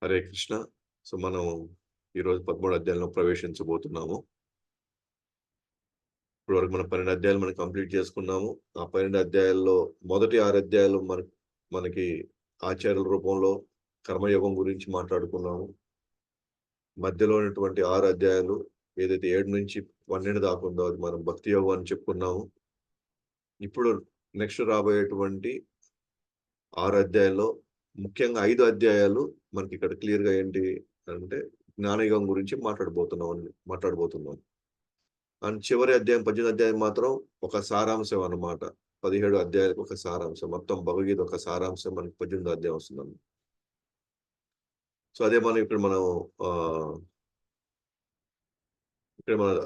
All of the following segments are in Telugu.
హరే కృష్ణ. సో, మనం ఈరోజు 13 అధ్యాయంలో ప్రవేశించబోతున్నాము. ఇప్పటివరకు మనం 12 అధ్యాయాలు మనం కంప్లీట్ చేసుకున్నాము. ఆ 12 అధ్యాయాల్లో మొదటి 6 అధ్యాయాలు మనకి ఆచార్యుల రూపంలో కర్మయోగం గురించి మాట్లాడుకున్నాము. మధ్యలో ఉన్నటువంటి 6 అధ్యాయాలు ఏదైతే 7-12 దాకా ఉందో అది మనం భక్తి యోగం అని చెప్పుకున్నాము. ఇప్పుడు నెక్స్ట్ రాబోయేటువంటి 6 అధ్యాయాల్లో ముఖ్యంగా 5 అధ్యాయాలు మనకి ఇక్కడ క్లియర్‌గా ఏంటి అంటే జ్ఞానయోగం గురించి మాట్లాడబోతున్నాం. అండ్ చివరి అధ్యాయం 18 అధ్యాయం మాత్రం ఒక సారాంశం అన్నమాట. 17 అధ్యాయాలకు ఒక సారాంశం. మొత్తం భగవద్గీత ఒక సారాంశం మనకి 18 అధ్యాయం వస్తుందండి. సో, అదే ఆహ్,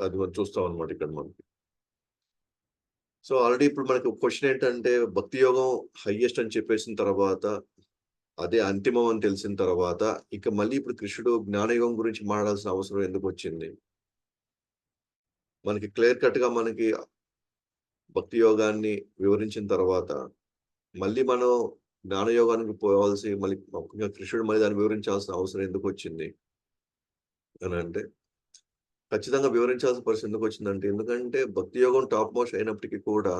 అది మనం చూస్తాం అన్నమాట ఇక్కడ మనకి. సో, ఆల్రెడీ ఇప్పుడు మనకి క్వెషన్ ఏంటంటే భక్తి యోగం హైయెస్ట్ అని చెప్పేసిన తర్వాత, అదే అంతిమం అని తెలిసిన తర్వాత, ఇక మళ్ళీ ఇప్పుడు కృష్ణుడు జ్ఞానయోగం గురించి మాట్లాడాల్సిన అవసరం ఎందుకొచ్చింది? మనకి క్లియర్ కట్‌గా మనకి భక్తి యోగాన్ని వివరించిన తర్వాత, మళ్ళీ మనం జ్ఞానయోగానికి పోవాల్సి మళ్ళీ ముఖ్యంగా కృష్ణుడు మళ్ళీ దాన్ని వివరించాల్సిన అవసరం ఎందుకొచ్చింది అనంటే, ఖచ్చితంగా వివరించాల్సిన పరిస్థితి ఎందుకొచ్చిందంటే, ఎందుకంటే భక్తి యోగం టాప్ మోస్ట్ అయినప్పటికీ కూడా,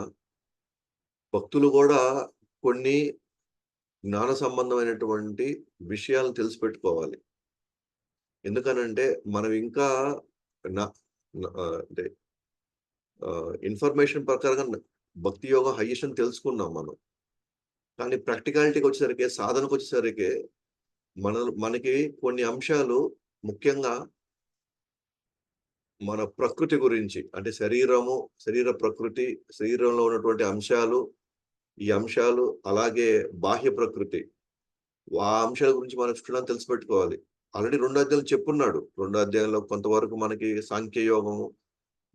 భక్తులు గూడా కొన్ని జ్ఞాన సంబంధమైనటువంటి విషయాలను తెలిసిపెట్టుకోవాలి. ఎందుకనంటే, మనం ఇంకా న న అంటే ఇన్ఫర్మేషన్ ప్రకారంగా భక్తి యోగం హైయెస్ట్ అని తెలుసుకున్నాం మనం. కానీ ప్రాక్టికాలిటీకొచ్చేసరికి, సాధనకొచ్చేసరికి మనకి కొన్ని అంశాలు ముఖ్యంగా మన ప్రకృతి గురించి అంటే శరీర ప్రకృతి, శరీరంలో ఉన్నటువంటి అంశాలు, ఈ అంశాలు అలాగే బాహ్య ప్రకృతి. ఆ అంశాల గురించి మనం క్షుణ్ణంగా తెలిసిపెట్టుకోవాలి. ఆల్రెడీ 2 అధ్యాయాలు చెప్పున్నాడు. 2 అధ్యాయాల్లో కొంతవరకు మనకి సాంఖ్యయోగము,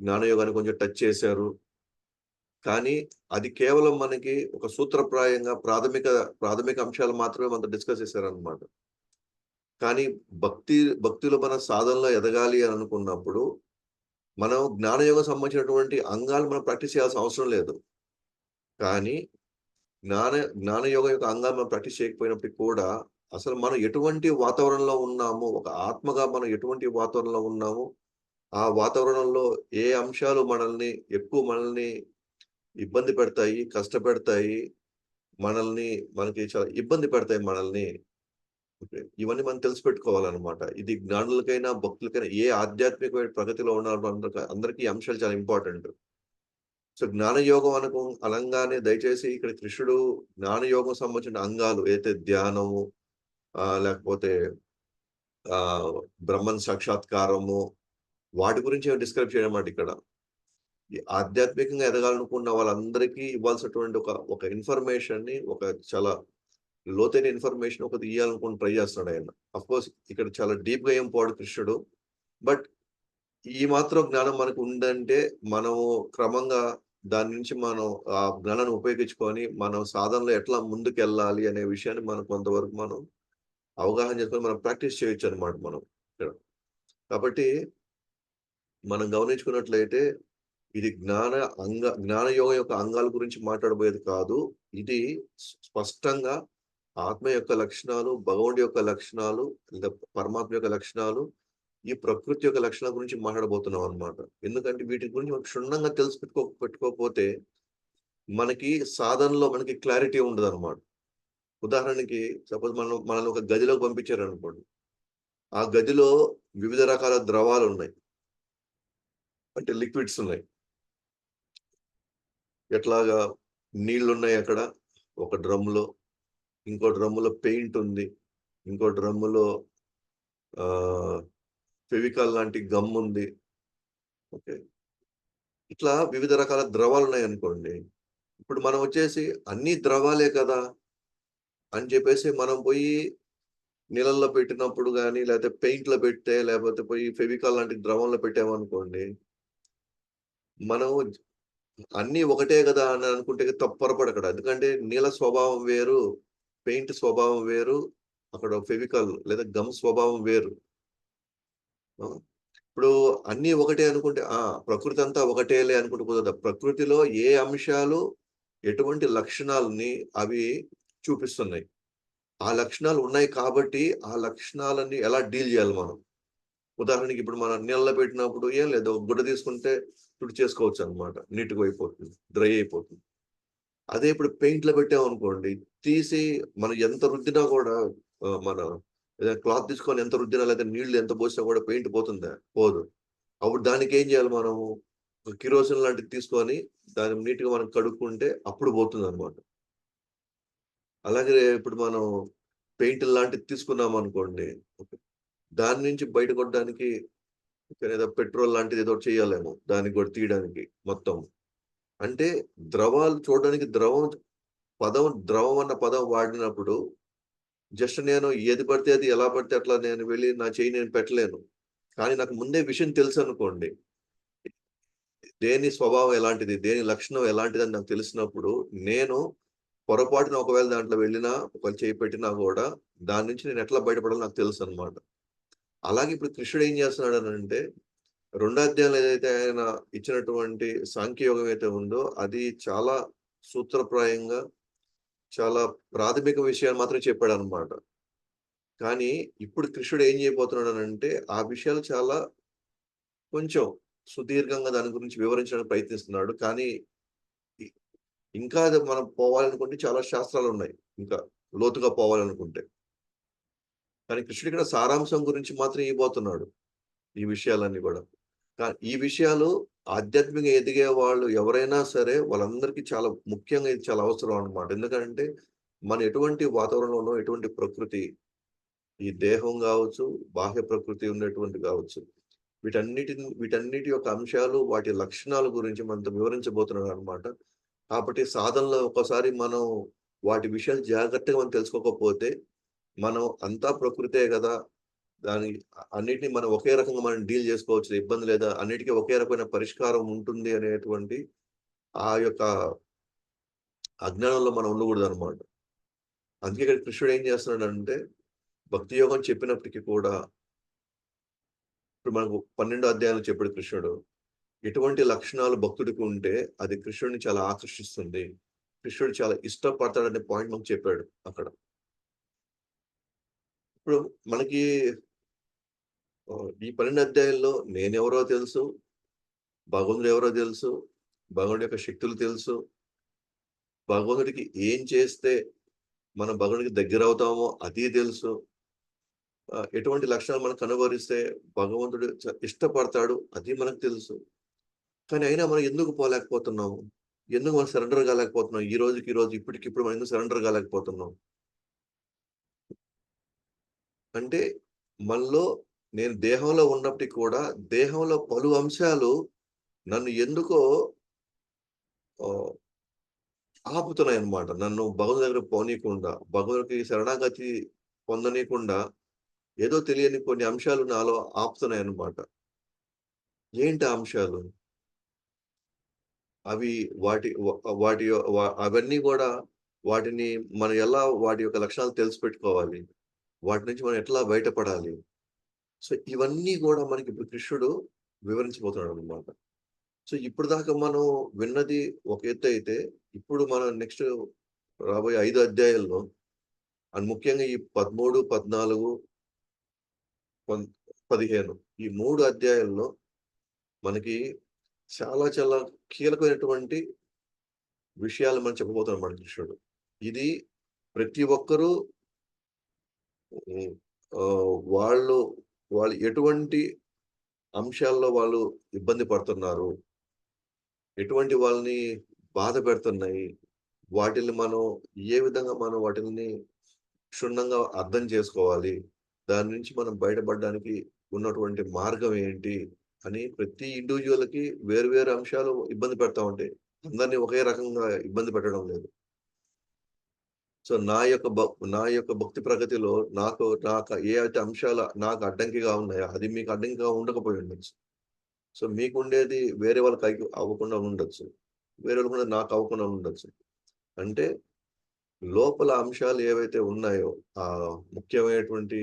జ్ఞానయోగాన్ని కొంచెం టచ్ చేశారు. కానీ అది కేవలం మనకి ఒక సూత్రప్రాయంగా ప్రాథమిక అంశాలు మాత్రమే మనతో డిస్కస్ చేశారనమాట. కానీ భక్తిలో మన సాధనలో ఎదగాలి అని అనుకున్నప్పుడు, మనం జ్ఞానయోగం సంబంధించినటువంటి అంగాలు మనం ప్రాక్టీస్ చేయాల్సిన అవసరం లేదు. కానీ జ్ఞానయోగం యొక్క అంగాలు మనం ప్రాక్టీస్ చేయకపోయినప్పటికి కూడా, అసలు మనం ఎటువంటి వాతావరణంలో ఉన్నామో, ఒక ఆత్మగా మనం ఎటువంటి వాతావరణంలో ఉన్నామో, ఆ వాతావరణంలో ఏ అంశాలు మనల్ని ఇబ్బంది పెడతాయి, కష్టపెడతాయి, మనకి చాలా ఇబ్బంది పెడతాయి మనల్ని. ఓకే. ఇవన్నీ మనం తెలిసిపెట్టుకోవాలనమాట. ఇది జ్ఞానులకైనా, భక్తులకైనా ఏ ఆధ్యాత్మికమైన ప్రగతిలో ఉన్న అందరికీ ఈ అంశాలు చాలా ఇంపార్టెంట్. సో, జ్ఞానయోగం అనంగానే దయచేసి ఇక్కడ కృష్ణుడు జ్ఞానయోగం సంబంధించిన అంగాలు ఏదైతే ధ్యానము, లేకపోతే ఆహ్, బ్రహ్మన్ సాక్షాత్కారము, వాటి గురించి ఏమి డిస్క్రైబ్ చేయడమాట ఇక్కడ. ఈ ఆధ్యాత్మికంగా ఎదగాలనుకున్న వాళ్ళందరికీ ఇవ్వాల్సినటువంటి ఒక ఇన్ఫర్మేషన్‌ని చాలా లోతైన ఇన్ఫర్మేషన్ ఒకటి ఇయ్యాలనుకుని ట్రై చేస్తున్నాడాయన. అఫ్‌కోర్స్ ఇక్కడ చాలా డీప్‌గా ఏం పోడు కృష్ణుడు. బట్ ఈ మాత్రం జ్ఞానం మనకు ఉందంటే, మనము క్రమంగా దాని నుంచి మనం ఆ జ్ఞానాన్ని ఉపయోగించుకొని, మనం సాధనలో ఎట్లా ముందుకెళ్ళాలి అనే విషయాన్ని కొంతవరకు మనం అవగాహన చేసుకొని, మనం ప్రాక్టీస్ చేయొచ్చనమాట మనం ఇక్కడ. కాబట్టి మనం గమనించుకున్నట్లయితే, ఇది జ్ఞానయోగం యొక్క అంగాల గురించి మాట్లాడబోయేది కాదు. ఇది స్పష్టంగా ఆత్మ యొక్క లక్షణాలు, భగవంతుడి యొక్క లక్షణాలు, లేదా పరమాత్మ యొక్క లక్షణాలు, ఈ ప్రకృతి యొక్క లక్షణాల గురించి మాట్లాడబోతున్నాం అన్నమాట. ఎందుకంటే వీటి గురించి మనం క్షుణ్ణంగా పెట్టుకోకపోతే, మనకి సాధనలో మనకి క్లారిటీ ఉండదన్నమాట. ఉదాహరణకి సపోజ్ మనల్ని ఒక గదిలోకి పంపించారనుకోండి. ఆ గదిలో వివిధ రకాల ద్రవాలున్నాయి. అంటే లిక్విడ్స్ ఉన్నాయి. ఎట్లాగా నీళ్లున్నాయి అక్కడ ఒక డ్రమ్‌లో. ఇంకో డ్రమ్ములో పెయింట్ ఉంది. ఇంకో డ్రమ్ములో ఆహ్, ఫెవికాల్ లాంటి గమ్ ఉంది. ఓకే. ఇట్లా వివిధ రకాల ద్రవాలున్నాయనుకోండి. ఇప్పుడు మనం వచ్చేసి అన్నీ ద్రవాలే కదా! అని చెప్పేసి మనం పోయి నీళ్ళల్లో పెట్టినప్పుడు గాని, లేతే పెయింట్‌లో పెడితే, లేపోతే పోయి ఫెవికాల్ లాంటి ద్రవంలో పెట్టామనుకోండి. మనం అన్నీ ఒకటే గదా! అని అనుకుంటే పొరపాటక్కడ. ఎందుకంటే నీళ్ళ స్వభావం వేరు, పెయింట్ స్వభావం వేరు, అక్కడ ఫెవికాల్ లేదా గమ్ స్వభావం వేరు. ఆ! ఇప్పుడు అన్నీ ఒకటే అనుకుంటే ప్రకృతి అంతా ఒకటేలే అనుకుంటే కుదరదు. ప్రకృతిలో ఏ అంశాలు ఎటువంటి లక్షణాలని అవి చూపిస్తున్నాయి. ఆ లక్షణాలు ఉన్నాయి కాబట్టి, ఆ లక్షణాలన్నీ ఎలా డీల్ జేయాలి మనం? ఉదాహరణకి ఇప్పుడు మనం నీళ్ళలో పెట్టినప్పుడు ఏం లేదు. ఒక గుడ్డ తీసుకుంటే తుడిచేసుకోవచ్చనమాట. నీట్‌గా అయిపోతుంది. డ్రై అయిపోతుంది. అదే ఇప్పుడు పెయింట్‌లో పెట్టామనుకోండి, తీసి మనం ఎంత రుద్దినా గూడా మన ఏదైనా క్లాత్ తీసుకొని ఎంత రుద్దినా లేదా నీళ్లు ఎంత పోసినా గూడా పెయింట్ పోతుందా? పోదు. అప్పుడు దానికేం జేయాలి మనము? కిరోసిన్ లాంటిది తీసుకొని దాన్ని నీట్‌గా మనం కడుక్కుంటే అప్పుడు పోతుందనమాట. అలాగే ఇప్పుడు మనం పెయింట్ లాంటిది తీసుకున్నామనుకోండి, దాని నుంచి బయటపడడానికి ఏదో పెట్రోల్ లాంటిది ఏదో ఒకటి చేయాలేమో దాన్ని కూడా తీయడానికి మొత్తం. అంటే ద్రవాలు చూడడానికి ద్రవం అన్న పదం వాడినప్పుడు జస్ట్ నేను ఏది పడితే అది ఎలా పడితే అట్లా నేను వెళ్లి నా చెయ్యి నేను పెట్టలేను. కానీ నాకు ముందే విషయం తెలుసనుకోండి. దేని స్వభావం ఎలాంటిది, దేని లక్షణం ఎలాంటిదని నాకు తెలిసినప్పుడు నేను పొరపాటున ఒకవేళ దాంట్లో వెళ్ళినా, ఒకవేళ చేయి పెట్టినా గూడా దాని నుంచి నేను ఎట్లా బయటపడాలో నాకు తెలుసనమాట. అలాగే ఇప్పుడు కృష్ణుడు ఏం చేస్తున్నాడనంటే, రెండో అధ్యాయంలో ఏదైతే ఆయన ఇచ్చినటువంటి సాంఖ్యయోగం అయితే ఉందో, అది చాలా సూత్రప్రాయంగా, చాలా ప్రాథమిక విషయాలు మాత్రమే చెప్పాడనమాట. కానీ ఇప్పుడు కృష్ణుడు ఏం చేయబోతున్నాడనంటే, ఆ విషయాలు చాలా కొంచెం సుదీర్ఘంగా దాని గురించి వివరించడానికి ప్రయత్నిస్తున్నాడు. కానీ ఇ ఇంకా అది మనం పోవాలనుకుంటే చాలా శాస్త్రాలున్నాయి. ఇంకా లోతుగా పోవాలనుకుంటే. కానీ కృష్ణుడు ఇక్కడ సారాంశం గురించి మాత్రం ఇయ్యబోతున్నాడు. ఈ విషయాలన్నీ గూడా. ఈ విషయాలు ఆధ్యాత్మికంగా ఎదిగే వాళ్ళు ఎవరైనా సరే వాళ్ళందరికీ చాలా ముఖ్యంగా ఇది చాలా అవసరం అన్నమాట. ఎందుకంటే మనం ఎటువంటి వాతావరణంలో ఉన్నాం, ఎటువంటి ప్రకృతి, ఈ దేహం గావచ్చు, బాహ్య ప్రకృతి ఉండేటువంటి గావచ్చు. వీటన్నిటి యొక్క అంశాలు, వాటి లక్షణాల గురించి మనతో వివరించబోతున్నాడన్నమాట. కాబట్టి సాధనలో ఒక్కసారి మనం వాటి విషయాలు జాగ్రత్తగా మనం తెలుసుకోకపోతే, మనం అంతా ప్రకృతే గదా! దాని అన్నిటిని మనం ఒకే రకంగా మనం డీల్ జేసుకోవచ్చు. ఇబ్బంది లేదా, అన్నిటికి ఒకే రకమైన పరిష్కారం ఉంటుంది అనేటువంటి ఆ యొక్క అజ్ఞానంలో మనం ఉండకూడదనమాట. అందుకే ఇక్కడ కృష్ణుడు ఏం చేస్తున్నాడంటే, భక్తి యోగం చెప్పినప్పటికి కూడా, ఇప్పుడు మనకు 12 అధ్యాయాలు చెప్పాడు కృష్ణుడు. ఎటువంటి లక్షణాలు భక్తుడికి ఉంటే, అది కృష్ణుడిని చాలా ఆకర్షిస్తుంది. కృష్ణుడు చాలా ఇష్టపడతాడనే పాయింట్ మనకు చెప్పాడు అక్కడ. ఇప్పుడు మనకి ఈ 12 అధ్యాయాల్లో నేనెవరో తెలుసు, భగవంతుడు ఎవరో తెలుసు, భగవంతుడి యొక్క శక్తులు తెలుసు, భగవంతుడికి ఏం చేస్తే మనం భగవంతుడికి దగ్గరవుతామో అది తెలుసు. ఎటువంటి లక్షణాలు మనం కనబరిస్తే భగవంతుడు ఇష్టపడతాడు అది మనకు తెలుసు. కానీ అయినా మనం ఎందుకు పోలేకపోతున్నాము? ఎందుకు మనం సరెండర్ కాలేకపోతున్నాం? ఈ రోజుకి ఈ రోజు ఇప్పటికిప్పుడు మనం ఎందుకు సరెండర్ కాలేకపోతున్నాం? అంటే మనలో నేను దేహంలో ఉన్నప్పటికి కూడా దేహంలో పలు అంశాలు నన్ను ఎందుకో ఆహ్, ఆపుతున్నాయన్నమాట. నన్ను భగవంతుడి దగ్గరికి పోనీయకుండా, భగవంతుడికి శరణాగతి పొందనీయకుండా ఏదో తెలియని కొన్ని అంశాలు నాలో ఆపుతున్నాయన్నమాట. ఏంటి ఆ అంశాలు? అవి వాటి వ వాటి యొ వ అవన్నీ గూడా వాటిని మనం ఎలా వాటి యొక్క లక్షణాలు తెలిసిపెట్టుకోవాలి? వాటి నుంచి మనం ఎట్లా బయటపడాలి? సో, ఇవన్నీ గూడా మనకిప్పుడు కృష్ణుడు వివరించబోతున్నాడన్నమాట. సో, ఇప్పటిదాకా మనం విన్నది ఒక ఎత్తయితే, ఇప్పుడు మనం నెక్స్ట్ రాబోయే 5 అధ్యాయాల్లో ముఖ్యంగా ఈ 13, 14, పన్ 15 ఈ 3 అధ్యాయాల్లో మనకి చాలా చాలా కీలకమైనటువంటి విషయాలు మనం చెప్పబోతున్నాడు కృష్ణుడు. ఇది ప్రతి ఒక్కరూ హ్మ్. వాళ్ళు వాళ్ళు ఎటువంటి అంశాల్లో వాళ్ళు ఇబ్బంది పడుతున్నారు, ఎటువంటి వాళ్ళని బాధ పెడుతున్నాయి, వాటిల్ని మనం ఏ విధంగా మనం వాటిల్ని క్షుణ్ణంగా అర్థం చేసుకోవాలి, దాని నుంచి మనం బయటపడడానికి ఉన్నటువంటి మార్గం ఏంటి అని ప్రతి ఇండివిడ్యువల్‌కి వేరు వేరు అంశాలు ఇబ్బంది పెడతా ఉంటాయి. అందరిని ఒకే రకంగా ఇబ్బంది పెట్టడం లేదు. సో, నా యొక్క భక్తి ప్రగతిలో నాకు ఏ అయితే అంశాలు నాకు అడ్డంకిగా ఉన్నాయో, అది మీకు అడ్డంకిగా ఉండకపోయి ఉండొచ్చు. సో, మీకుండేది వేరే వాళ్ళకి అవ్వకుండా ఉండొచ్చు. వేరే వాళ్ళకి కూడా నాకు అవ్వకుండా ఉండొచ్చు. అంటే లోపల అంశాలు ఏవైతే ఉన్నాయో, ముఖ్యమైనటువంటి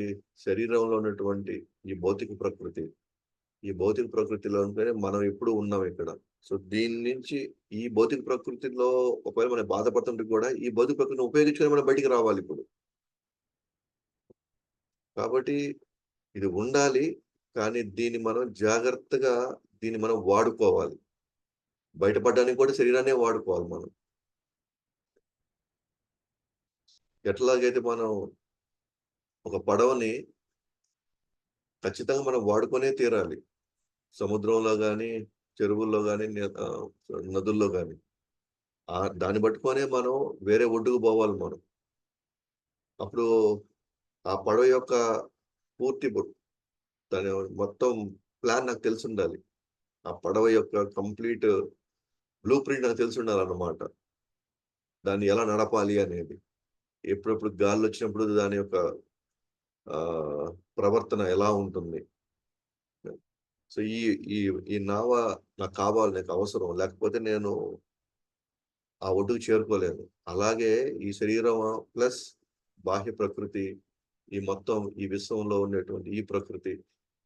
శరీరంలో ఉన్నటువంటి ఈ భౌతిక ప్రకృతి, ఈ భౌతిక ప్రకృతిలోనే మనం ఎప్పుడు ఉన్నాం ఇక్కడ. సో, దీని నుంచి ఈ భౌతిక ప్రకృతిలో ఒకవేళ మనం బాధపడుతుంటే కూడా, ఈ భౌతిక ప్రకృతిని ఉపయోగించుకొని మనం బయటికి రావాలిప్పుడు. కాబట్టి ఇది ఉండాలి. కానీ దీన్ని మనం వాడుకోవాలి. బయటపడడానికి కూడా శరీరాన్నే వాడుకోవాలి మనం. ఎట్లాగైతే మనం ఒక పడవని ఖచ్చితంగా మనం వాడుకొనే తీరాలి. సముద్రంలో గాని, చెరువుల్లో గాని, నదుల్లో గాని. దాన్ని పట్టుకొనే మనం వేరే ఒడ్డుకు పోవాలి మనం. అప్పుడు ఆ పడవ యొక్క పూర్తి దాని మొత్తం ప్లాన్ నాకు తెలిసుండాలి. ఆ పడవ యొక్క కంప్లీట్ బ్లూ ప్రింట్ నాకు తెలిసుండాలన్నమాట. దాన్ని ఎలా నడపాలి అనేది. ఎప్పుడెప్పుడు గాల్లొచ్చినప్పుడు దాని యొక్క ప్రవర్తన ఎలా ఉంటుంది. సో, ఈ ఈ ఈ నావ నాకు కావాలి. నాకు అవసరం. లేకపోతే నేను ఆ ఒడ్డుకు చేరుకోలేను. అలాగే ఈ శరీరం ప్లస్ బాహ్య ప్రకృతి, ఈ విశ్వంలో ఉండేటువంటి ఈ ప్రకృతి,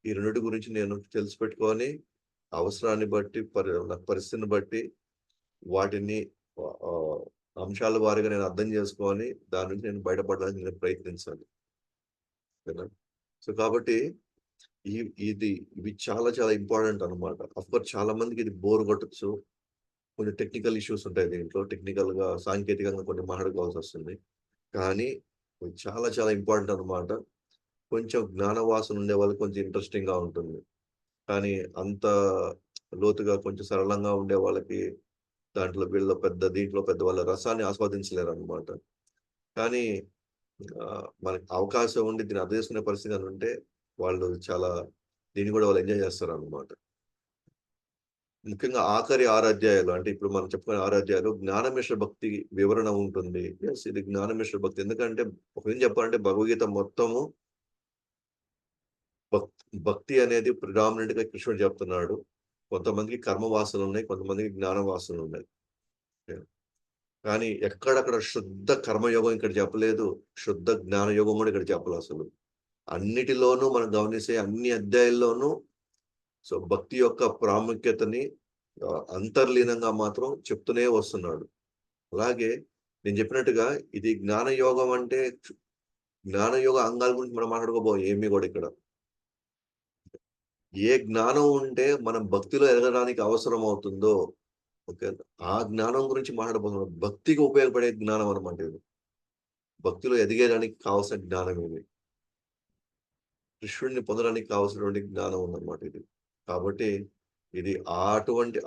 ఈ రెండిటి గురించి నేను తెలిసిపెట్టుకొని, అవసరాన్ని బట్టి, నా పరిస్థితిని బట్టి వాటిని ఆహ్, అంశాల వారీగా నేను అర్థం చేసుకొని, దాని నుంచి నేను బయటపడడానికి నేను ప్రయత్నించాలి. ఓకేనా? సో, కాబట్టి ఈ ఇది ఇవి చాలా చాలా ఇంపార్టెంట్ అన్నమాట. ఆఫ్‌కోర్స్ చాలా మందికి ఇది బోర్ కొట్టొచ్చు. కొన్ని టెక్నికల్ ఇష్యూస్ ఉంటాయి దీంట్లో. టెక్నికల్‌గా, సాంకేతికంగా కొన్ని మాట్లాడుకోవాల్సొస్తుంది. కానీ ఇది చాలా చాలా ఇంపార్టెంట్ అన్నమాట. కొంచెం జ్ఞానవాసన ఉండే వాళ్ళకి కొంచెం ఇంట్రెస్టింగ్‌గా ఉంటుంది. కానీ అంత లోతుగా కొంచెం సరళంగా ఉండే వాళ్ళకి దీంట్లో పెద్ద వాళ్ళ రసాన్ని ఆస్వాదించలేరన్నమాట. కానీ మనకి అవకాశం ఉండి దీన్ని అర్థం చేసుకునే పరిస్థితి గాని ఉంటే దీన్ని కూడా వాళ్ళు ఎంజాయ్ చేస్తారన్నమాట. ముఖ్యంగా ఆఖరి 6 అధ్యాయాలు అంటే ఇప్పుడు మనం చెప్పుకునే 6 అధ్యాయాలు జ్ఞానమిశ్ర భక్తి వివరణ ఉంటుంది. యెస్, ఇది జ్ఞానమిశ్ర భక్తి. ఎందుకంటే ఒక విధంగా చెప్పాలంటే భగవద్గీత మొత్తము భక్ భక్తి అనేది ప్రిడామినెంట్‌గా కృష్ణుడు చెప్తున్నాడు. కొంతమందికి కర్మ వాసనలున్నాయి. కొంతమందికి జ్ఞాన వాసనలున్నాయి. కానీ ఎక్కడక్కడ శుద్ధ కర్మయోగం ఇక్కడ చెప్పలేదు. శుద్ధ జ్ఞానయోగం కూడా ఇక్కడ చెప్పలసలు. అన్నిటిలోనూ మనం గమనిస్తే అన్ని అధ్యాయాల్లోనూ భక్తి యొక్క ప్రాముఖ్యతని అంతర్లీనంగా మాత్రం చెప్తూనే వస్తున్నాడు. అలాగే నేను చెప్పినట్టుగా ఇది జ్ఞానయోగం అంటే జ్ఞానయోగ అంగాల గురించి మనం మాట్లాడుకోబోం ఏమి గూడా ఇక్కడ. ఏ జ్ఞానం ఉంటే మనం భక్తిలో ఎదగడానికి అవసరమవుతుందో, ఓకే. ఆ జ్ఞానం గురించి మాట్లాడబోతున్నాం. భక్తికి ఉపయోగపడే జ్ఞానం అన్నమాట ఇది. భక్తిలో ఎదిగేయడానికి కావాల్సిన జ్ఞానం ఇది. కృష్ణుడిని పొందడానికి కావాల్సినటువంటి జ్ఞానం ఉందన్నమాట ఇది. కాబట్టి ఇది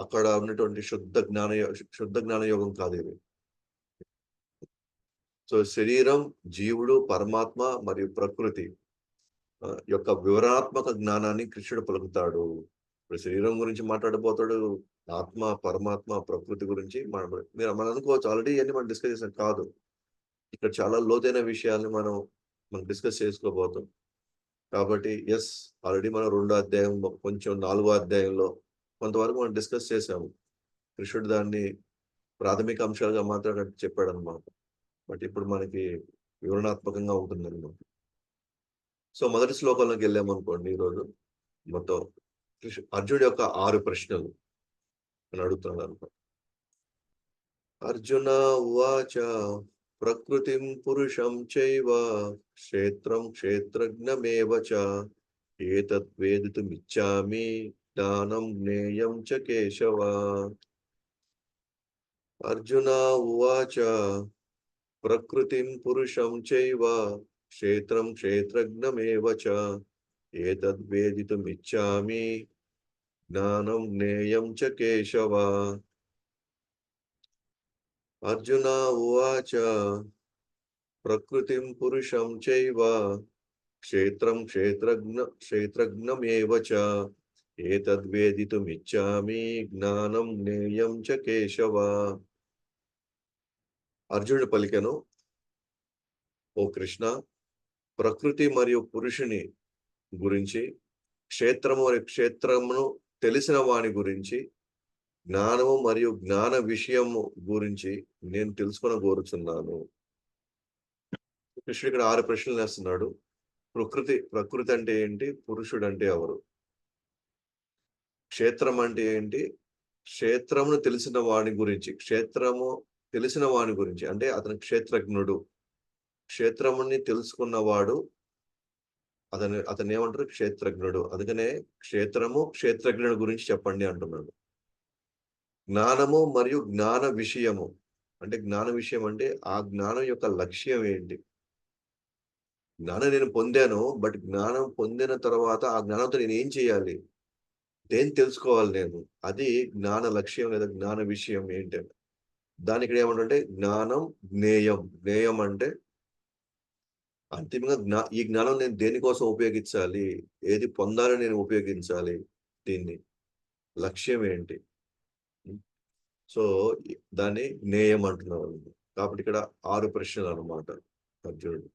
అక్కడ ఉన్నటువంటి శుద్ధ జ్ఞాన యోగం కాదిది. సో, శరీరం, జీవుడు, పరమాత్మ మరియు ప్రకృతి యొక్క వివరణాత్మక జ్ఞానాన్ని కృష్ణుడు పలుకుతాడు. ఇప్పుడు శరీరం గురించి మాట్లాడబోతాడు. ఆత్మ, పరమాత్మ, ప్రకృతి గురించి మనం అనుకోవచ్చు ఆల్రెడీ ఇయన్నీ మనం డిస్కస్ చేసాం. కాదు. ఇక్కడ చాలా లోతైన విషయాల్ని మనం డిస్కస్ చేసుకోబోతాం. కాబట్టి యెస్, ఆల్రెడీ మనం రెండో అధ్యాయంలో, కొంచెం నాలుగో అధ్యాయంలో కొంతవరకు మనం డిస్కస్ చేసాము. కృష్ణుడు దాన్ని ప్రాథమిక అంశాలుగా మాత్రమే చెప్పాడన్నమాట. బట్ ఇప్పుడు మనకి వివరణాత్మకంగా ఉంటుందన్నమాట. సో, మొదటి శ్లోకంలోకి వెళ్ళామనుకోండి ఈరోజు. మొత్తం అర్జునుడి యొక్క 6 ప్రశ్నలు అని అడుగుతున్నాడన్నమాట. అర్జున ఉవాచ ప్రకృతిం పురుషం చైవ క్షేత్రం క్షేత్రజ్ఞమేవ చ ఏతత్ వేదితుమిచ్ఛామి జ్ఞానం జ్ఞేయం చ కేశవ. అర్జున ఉవాచ ప్రకృతిం పురుషం చైవ క్షేత్రం క్షేత్రజ్ఞమేవ చ ఏతద్ వేదితుమిచ్ఛామి జ్ఞానం జ్ఞేయం చ కేశవ. అర్జున ఉవాచ ప్రకృతిం పురుషం చైవ క్షేత్రం క్షేత్రజ్ఞమేవ చ ఏతద్ వేదితుమిచ్ఛామి జ్ఞానం జ్ఞేయం చ కేశవ. అర్జునుడు పలికెను, ఓ కృష్ణ, ప్రకృతి మరియు పురుషుని గురించి, క్షేత్రము మరియు క్షేత్రమును తెలిసిన వాని గురించి, జ్ఞానము మరియు జ్ఞాన విషయము గురించి నేను తెలుసుకొనగోరుచున్నాను. కృష్ణుడు ఇక్కడ 6 ప్రశ్నలు వేస్తున్నాడు. ప్రకృతి అంటే ఏంటి? పురుషుడు అంటే ఎవరు? క్షేత్రం అంటే ఏంటి? క్షేత్రమును తెలిసిన వాని గురించి. క్షేత్రము తెలిసిన వాని గురించి. అంటే అతను క్షేత్రజ్ఞుడు. క్షేత్రముని తెలుసుకున్నవాడు అతను ఏమంటారు? క్షేత్రజ్ఞుడు. అందుకనే క్షేత్రము, క్షేత్రజ్ఞుడు గురించి చెప్పండి అంటున్నాడు. జ్ఞానము మరియు జ్ఞాన విషయము. అంటే జ్ఞాన విషయం అంటే ఆ జ్ఞానం యొక్క లక్ష్యం ఏంటి? జ్ఞానం నేను పొందాను. బట్ జ్ఞానం పొందిన తర్వాత ఆ జ్ఞానంతో నేనేం చేయాలి? దేన్ని తెలుసుకోవాలి నేను? అది జ్ఞాన లక్ష్యం లేదా జ్ఞాన విషయం ఏంటని. దాన్ని ఇక్కడ ఏమంటారంటే జ్ఞానం, జ్ఞేయం. జ్ఞేయం అంటే అంతిమంగా ఈ జ్ఞానం నేను దేనికోసం ఉపయోగించాలి? ఏది పొందాలని నేను ఉపయోగించాలి దీన్ని? లక్ష్యం ఏంటి? హ్మ్. సో, దాన్ని జ్ఞేయం అంటున్నామండి. కాబట్టి ఇక్కడ 6 ప్రశ్నలనమాట అర్జునుడు.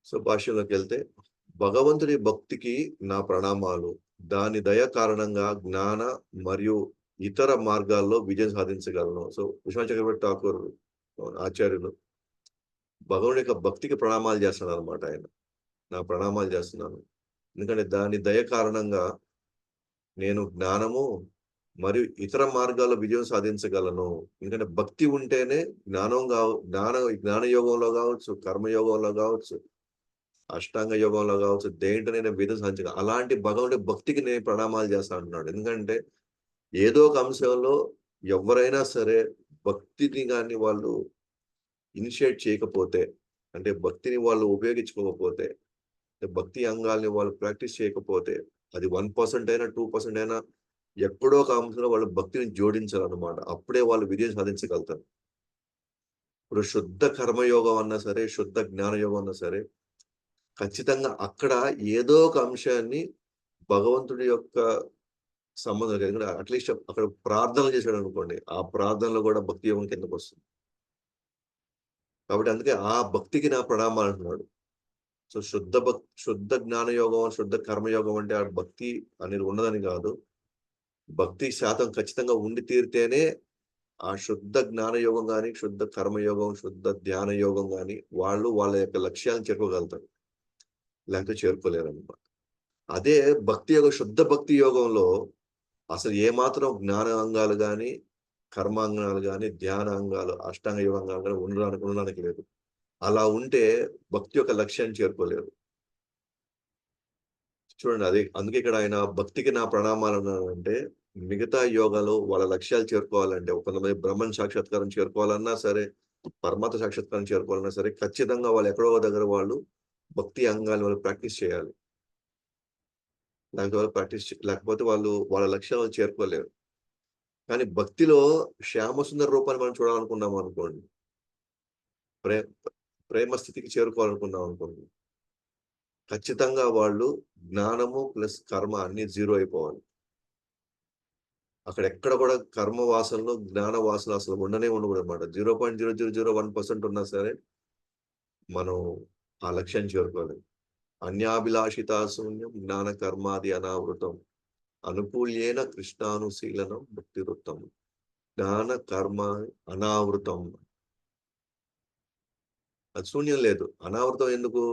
సో, భాష్యంలోకెళ్తే భగవంతుడి భక్తికి నా ప్రణామాలు. దాని దయ కారణంగా జ్ఞాన మరియు ఇతర మార్గాల్లో విజయం సాధించగలను. సో, విశ్వనాథ్ చక్రవర్తి ఠాకూర్ ఆచార్యులు భగవుని యొక్క భక్తికి ప్రణామాలు చేస్తున్నారనమాట ఆయన. నా ప్రణామాలు చేస్తున్నాను. ఎందుకంటే దాని దయ కారణంగా నేను జ్ఞానము మరియు ఇతర మార్గాల్లో విజయం సాధించగలను. ఎందుకంటే భక్తి ఉంటేనే జ్ఞాన యోగంలో గావచ్చు, కర్మయోగంలో గావచ్చు, అష్టాంగ యోగంలో గావచ్చు, దేంటనైనా విజయం సాధించగలను. అలాంటి భగవుడి భక్తికి నేను ప్రణామాలు చేస్తా అంటున్నాడు. ఎందుకంటే ఏదో ఒక అంశంలో ఎవ్వరైనా సరే భక్తిని గాని వాళ్ళు ఇనిషియేట్ చేయకపోతే, అంటే భక్తిని వాళ్ళు ఉపయోగించుకోకపోతే, భక్తి అంగాల్ని వాళ్ళు ప్రాక్టీస్ చేయకపోతే, అది 1% అయినా, 2% అయినా ఎక్కడో ఒక అంశంలో వాళ్ళు భక్తిని జోడించాలన్నమాట. అప్పుడే వాళ్ళు విజయం సాధించగలుగుతారు. ఇప్పుడు శుద్ధ కర్మయోగం అన్నా సరే, శుద్ధ జ్ఞానయోగం అన్నా సరే, ఖచ్చితంగా అక్కడ ఏదో ఒక అంశాన్ని భగవంతుడి యొక్క సంబంధం లేదు. ఎందుకంటే అట్‌లీస్ట్ అక్కడ ప్రార్థనలు చేశాడనుకోండి, ఆ ప్రార్థనలో కూడా భక్తి యోగం కిందకొస్తుంది. కాబట్టి అందుకే ఆ భక్తికి నా ప్రణామాలంటున్నాడు. సో, శుద్ధ జ్ఞానయోగం, శుద్ధ కర్మయోగం అంటే ఆ భక్తి అనేది ఉన్నదని గాదు. భక్తి శాతం ఖచ్చితంగా ఉండి తీరితేనే ఆ శుద్ధ జ్ఞానయోగం గాని, శుద్ధ కర్మయోగం, శుద్ధ ధ్యాన యోగం గాని వాళ్ళు వాళ్ళ యొక్క లక్ష్యాలను చేరుకోగలుగుతారు. లేకపోతే చేరుకోలేరన్నమాట. అదే శుద్ధ భక్తి యోగంలో అసలు ఏమాత్రం జ్ఞాన అంగాలు గాని, కర్మాంగాలు గాని, ధ్యాన అంగాలు, అష్టాంగ యోగ అంగాలు గాని ఉండడానికి లేదు. అలా ఉంటే భక్తి యొక్క లక్ష్యాన్ని చేరుకోలేరు. చూడండి అందుకే ఇక్కడ ఆయన భక్తికి నా ప్రణామాలన్నాడంటే, మిగతా యోగాలు వాళ్ళ లక్ష్యాలు చేరుకోవాలంటే, కొంతమంది బ్రహ్మన్ సాక్షాత్కారం చేరుకోవాలన్నా సరే, పరమాత్మ సాక్షాత్కారం చేరుకోవాలన్నా సరే, ఖచ్చితంగా వాళ్ళు ఎక్కడో ఒక దగ్గర వాళ్ళు భక్తి అంగాలు వాళ్ళు ప్రాక్టీస్ చేయాలి. లేకపోతే వాళ్ళు వాళ్ళ లక్ష్యాలను చేరుకోలేరు. కానీ భక్తిలో శ్యామసుందర రూపాన్ని మనం చూడాలనుకున్నామనుకోండి, ప్రే ప్రేమ స్థితికి చేరుకోవాలనుకున్నామనుకోండి, ఖచ్చితంగా వాళ్ళు జ్ఞానము ప్లస్ కర్మ అన్నీ జీరో అయిపోవాలి. అక్కడెక్కడ కూడా కర్మ వాసనలు, జ్ఞాన వాసనలు అసలు ఉండకూడదనమాట. 0.0001% ఉన్నా సరే, మనం ఆ లక్ష్యాన్ని చేరుకోలేం. అన్యాభిలాషితా శూన్యం జ్ఞాన కర్మాది అనావృతం. అనుకూల్యేన కృష్ణానుశీలనం భక్తివృత్తం. జ్ఞాన కర్మ అనావృతం. అది శూన్యం లేదు. అనావృతం ఎందుకు?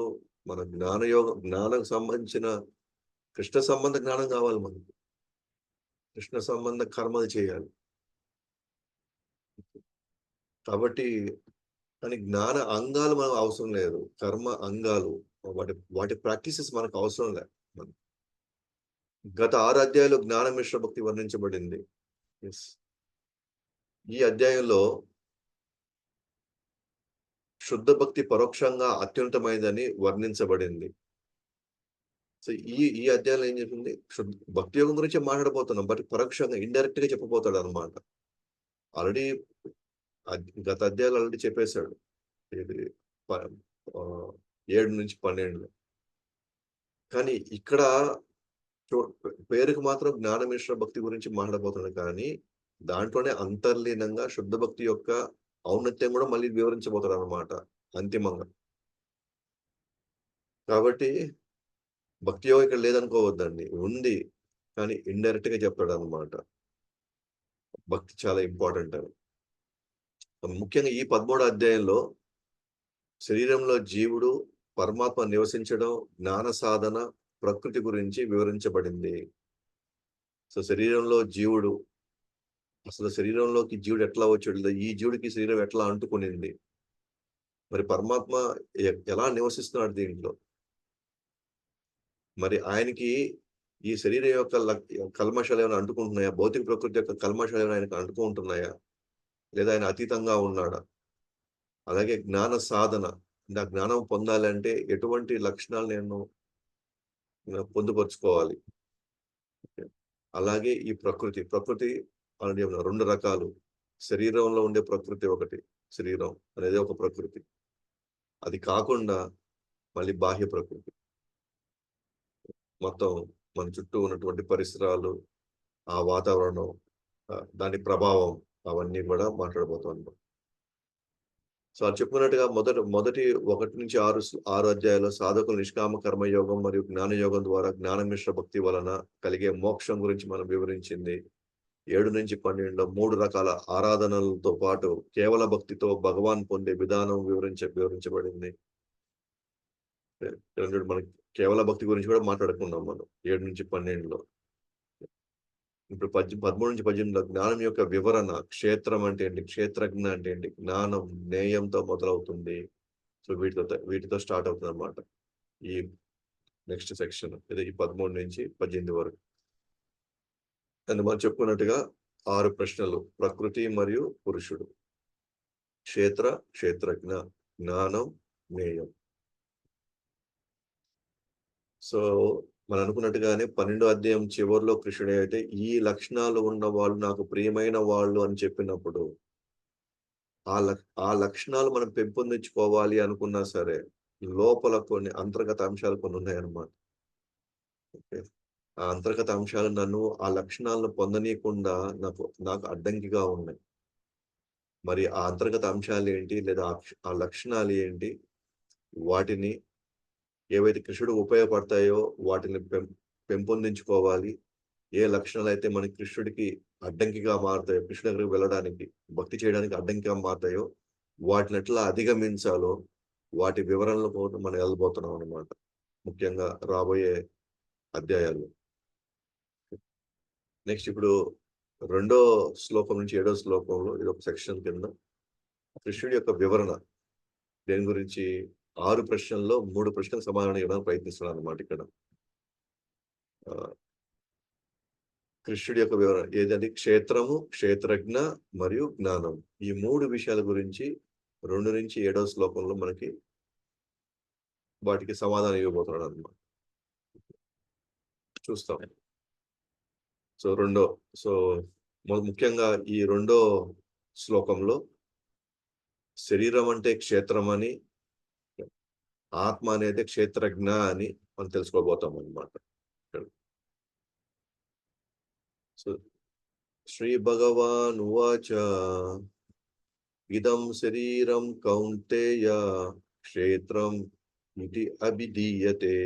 మన జ్ఞానం సంబంధించిన కృష్ణ సంబంధ జ్ఞానం కావాలి మనకు. కృష్ణ సంబంధ కర్మలు చేయాలి. కాబట్టి కానీ జ్ఞాన అంగాలు మనకు అవసరం లేదు. కర్మ అంగాలు వాటి వాటి ప్రాక్టీసెస్ మనకు అవసరం లే. గత 6 అధ్యాయాల్లో జ్ఞాన మిశ్ర భక్తి వర్ణించబడింది. యెస్. ఈ అధ్యాయంలో శుద్ధ భక్తి పరోక్షంగా అత్యున్నతమైనదని వర్ణించబడింది. సో, ఈ అధ్యాయంలో ఏం చెప్పింది? భక్తి యోగం గురించే మాట్లాడబోతున్నాం. బట్ పరోక్షంగా ఇండైరెక్ట్‌గా చెప్పబోతాడన్నమాట. ఆల్రెడీ గత అధ్యాయాలు ఆల్రెడీ చెప్పేసాడు. ఏది ప ఆహ్, 7-12 కానీ ఇక్కడ చో పేరుకి మాత్రం జ్ఞాన మిశ్ర భక్తి గురించి మాట్లాడబోతున్నాడు కానీ, దాంట్లోనే అంతర్లీనంగా శుద్ధ భక్తి యొక్క ఔన్నత్యం కూడా మళ్ళీ వివరించబోతాడన్నమాట అంతిమంగా. కాబట్టి భక్తి యోగం ఇక్కడ లేదనుకోవద్దండి. ఉంది. కానీ ఇండైరెక్ట్‌గా చెప్తాడన్నమాట. భక్తి చాలా ఇంపార్టెంట్ అని. ముఖ్యంగా ఈ 13 అధ్యాయంలో శరీరంలో జీవుడు, పరమాత్మ నివసించడం, జ్ఞాన సాధన, ప్రకృతి గురించి వివరించబడింది. సో, శరీరంలో జీవుడు అసలు శరీరంలోకి జీవుడు ఎట్లా వచ్చాడు? ఈ జీవుడికి శరీరం ఎట్లా అంటుకునింది? మరి పరమాత్మ ఎలా నివసిస్తున్నాడు దీంట్లో? మరి ఆయనకి ఈ శరీరం యొక్క కల్మషాలు ఏమైనా అంటుకుంటున్నాయా? భౌతిక ప్రకృతి యొక్క కల్మషాలు ఏమైనా ఆయనకు అంటుకుంటున్నాయా? లేదా ఆయన అతీతంగా ఉన్నాడా? అలాగే జ్ఞాన సాధన. నా జ్ఞానం పొందాలంటే ఎటువంటి లక్షణాలు నేను పొందుపరుచుకోవాలి? అలాగే ఈ ప్రకృతి ఆల్రెడీ 2 రకాలు. శరీరంలో ఉండే ప్రకృతి ఒకటి. శరీరం అనేది ఒక ప్రకృతి. అది కాకుండా మళ్ళీ బాహ్య ప్రకృతి. మొత్తం మన చుట్టూ ఉన్నటువంటి పరిసరాలు, ఆ వాతావరణం, దాని ప్రభావం అవన్నీ కూడా మాట్లాడబోతున్నాం. సో, అది చెప్పుకున్నట్టుగా మొదటి 1-6 అధ్యాయాల్లో సాధకులు నిష్కామ కర్మయోగం మరియు జ్ఞానయోగం ద్వారా జ్ఞానమిశ్ర భక్తి వలన కలిగే మోక్షం గురించి మనం వివరించింది. 7-12లో 3 రకాల ఆరాధనలతో పాటు కేవల భక్తితో భగవాన్ పొందే విధానం వివరించబడింది. మనకి కేవల భక్తి గురించి కూడా మాట్లాడుకున్నాం మనం 7-12లో. ఇప్పుడు 13-18లో జ్ఞానం యొక్క వివరణ, క్షేత్రం అంటే ఏంటి? క్షేత్రజ్ఞ అంటే ఏంటి? జ్ఞానం, జ్ఞేయంతో మొదలవుతుంది. సో, వీటితో స్టార్ట్ అవుతుందన్నమాట. ఈ నెక్స్ట్ సెక్షన్. ఇది ఈ 13-18 వరకు. అండ్ మనం చెప్పుకున్నట్టుగా 6 ప్రశ్నలు. ప్రకృతి మరియు పురుషుడు. క్షేత్ర, క్షేత్రజ్ఞ, జ్ఞానం, జ్ఞేయం. సో, మనం అనుకున్నట్టుగానే 12వ అధ్యాయం చివరిలో కృష్ణుడు అయితే ఈ లక్షణాలు ఉన్న వాళ్ళు నాకు ప్రియమైన వాళ్ళు అని చెప్పినప్పుడు, ఆ లక్షణాలు మనం పెంపొందించుకోవాలి అనుకున్నా సరే, లోపల కొన్ని అంతర్గత అంశాలు కొన్ని ఉన్నాయన్నమాట. ఓకే. ఆ అంతర్గత అంశాలు నన్ను ఆ లక్షణాలను పొందనీయకుండా నాకు అడ్డంకిగా ఉన్నాయి. మరి ఆ అంతర్గత అంశాలేంటి? లేదా ఆ లక్షణాలు ఏంటి? వాటిని ఏవైతే కృష్ణుడికి ఉపయోగపడతాయో వాటిని పెంపొందించుకోవాలి. ఏ లక్షణాలైతే మనకి కృష్ణుడికి అడ్డంకిగా మారతాయో, కృష్ణుడి దగ్గరికి వెళ్ళడానికి, భక్తి చేయడానికి అడ్డంకిగా మారతాయో, వాటిని ఎట్లా అధిగమించాలో, వాటి వివరణలకు మనం వెళ్ళబోతున్నాం అన్నమాట. ముఖ్యంగా రాబోయే అధ్యాయాల్లో. నెక్స్ట్ ఇప్పుడు 2వ శ్లోకం నుంచి 7వ శ్లోకంలో ఇదొక సెక్షన్ కింద కృష్ణుడి యొక్క వివరణ. దేని గురించి 6 ప్రశ్నల్లో 3 ప్రశ్నలకు సమాధానం ఇవ్వడానికి ప్రయత్నిస్తున్నానన్నమాట ఇక్కడ. కృష్ణుడి యొక్క వివరణ ఏదంటే క్షేత్రము, క్షేత్రజ్ఞ మరియు జ్ఞానం. ఈ 3 విషయాల గురించి 2-7వ శ్లోకంలో మనకి వాటికి సమాధానం ఇవ్వబోతున్నాడన్నమాట. చూస్తాం. సో ముఖ్యంగా ఈ 2వ శ్లోకంలో శరీరం అంటే క్షేత్రమని, ఆత్మ అనేది క్షేత్రజ్ఞ అని మనం తెలుసుకోబోతాం అన్నమాట. సో, శ్రీ భగవాన్ ఉవాచ ఇదం శరీరం కౌంతేయ క్షేత్రం ఇతి అభిధీయతే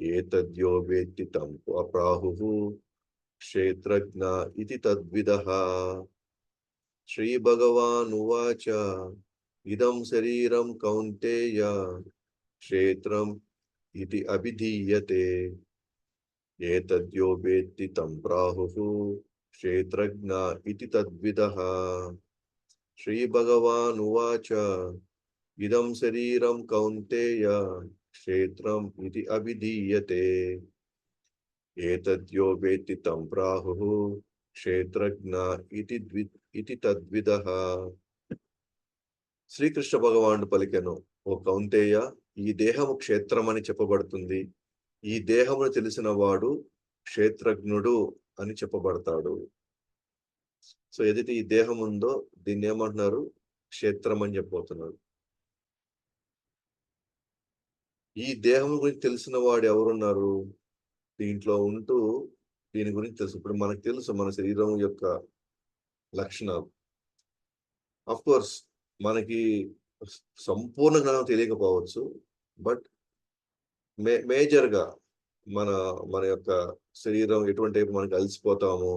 ఏతద్యో వేత్తి తం ప్రాహుః క్షేత్రజ్ఞ ఇతి తద్విదః. శ్రీ భగవాన్ ఉవాచ ఇదం శరీరం కౌంతేయ క్షేత్రం ఇతి అభిధీయతే ఏతద్యో వేత్తి తం ప్రాహుః క్షేత్రజ్ఞ ఇతి తద్విదః. శ్రీ భగవాన్ ఉవాచ ఇదం శరీరం కౌంతేయ క్షేత్రం ఇతి అభిధీయతే ఏతద్యో వేత్తి తం ప్రాహుః క్షేత్రజ్ఞ ఇతి తద్విదః. శ్రీకృష్ణ భగవానుడు పలికెను, ఓ కౌంతేయ, ఈ దేహము క్షేత్రమని చెప్పబడుతుంది. ఈ దేహమును తెలిసిన వాడు క్షేత్రజ్ఞుడు అని చెప్పబడతాడు. సో ఏదైతే ఈ దేహం ఉందో దీన్ని ఏమంటున్నారు? క్షేత్రం అని చెప్పబోతున్నారు. ఈ దేహం గురించి తెలిసిన వాడు ఎవరున్నారు? దీంట్లో ఉంటూ దీని గురించి తెలుసు. ఇప్పుడు మనకు తెలుసు మన శరీరం యొక్క లక్షణాలు. ఆఫ్ కోర్స్ మనకి సంపూర్ణ జ్ఞానం తెలియకపోవచ్చు. బట్ మేజర్‌గా మన మన యొక్క శరీరం ఎటువంటి టైంలో మనకి అలసిపోతాము,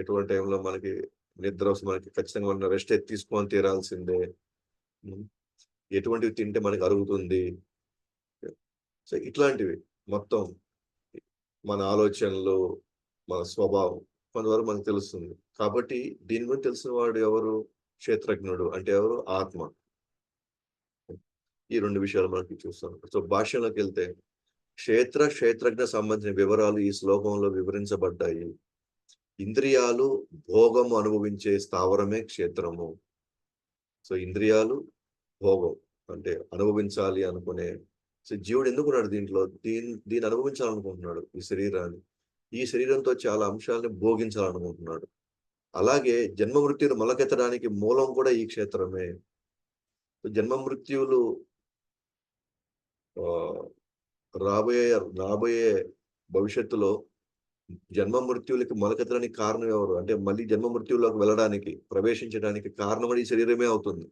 ఎటువంటి టైంలో మనకి నిద్ర వస్తుంది, మనకి ఖచ్చితంగా మనం రెస్ట్ తీసుకొని తీరాల్సిందే. ఎటువంటివి తింటే మనకి అరుగుతుంది. సో ఇట్లాంటివి మొత్తం మన ఆలోచనలు, మన స్వభావం కొంతవరకు మనకు తెలుస్తుంది. కాబట్టి దీని గురించి తెలిసిన వాడు ఎవరు? క్షేత్రజ్ఞుడు అంటే ఎవరు? ఆత్మ. ఈ 2 విషయాలు మనకి చూస్తాం. సో భాష్యంలోకెళ్తే క్షేత్రజ్ఞ సంబంధించిన వివరాలు ఈ శ్లోకంలో వివరించబడ్డాయి. ఇంద్రియాలు భోగము అనుభవించే స్థావరమే క్షేత్రము. సో ఇంద్రియాలు భోగం అంటే అనుభవించాలి అనుకునే సో జీవుడు ఎందుకున్నాడు దీంట్లో? దీన్ని అనుభవించాలనుకుంటున్నాడు ఈ శరీరాన్ని. ఈ శరీరంతో చాలా అంశాలని భోగించాలనుకుంటున్నాడు. అలాగే జన్మ మృత్యులు మొలకెత్తడానికి మూలం కూడా ఈ క్షేత్రమే. జన్మ మృత్యువులు రాబోయే రాబోయే భవిష్యత్తులో జన్మ మృత్యువులకి మొలకెత్తడానికి కారణం ఎవరు? అంటే మళ్ళీ జన్మ మృత్యువులోకి వెళ్ళడానికి, ప్రవేశించడానికి కారణం ఈ శరీరమే అవుతుంది.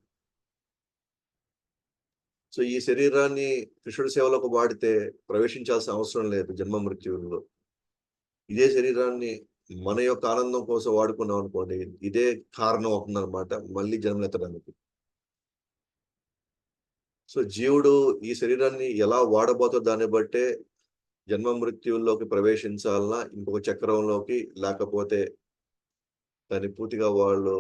సో ఈ శరీరాన్ని కృష్ణుడి సేవలకు వాడితే ప్రవేశించాల్సిన అవసరం లేదు జన్మ మృత్యువుల్లో. ఇదే శరీరాన్ని మన యొక్క ఆనందం కోసం వాడుకున్నాం అనుకోండి, ఇదే కారణం అవుతుందన్నమాట మళ్ళీ జన్మలెత్తడానికి. సో జీవుడు ఈ శరీరాన్ని ఎలా వాడబోతో దాన్ని బట్టే జన్మ మృత్యువుల్లోకి ప్రవేశించాలన్నా, ఇంకొక చక్రంలోకి, లేకపోతే దాన్ని పూర్తిగా వాళ్ళు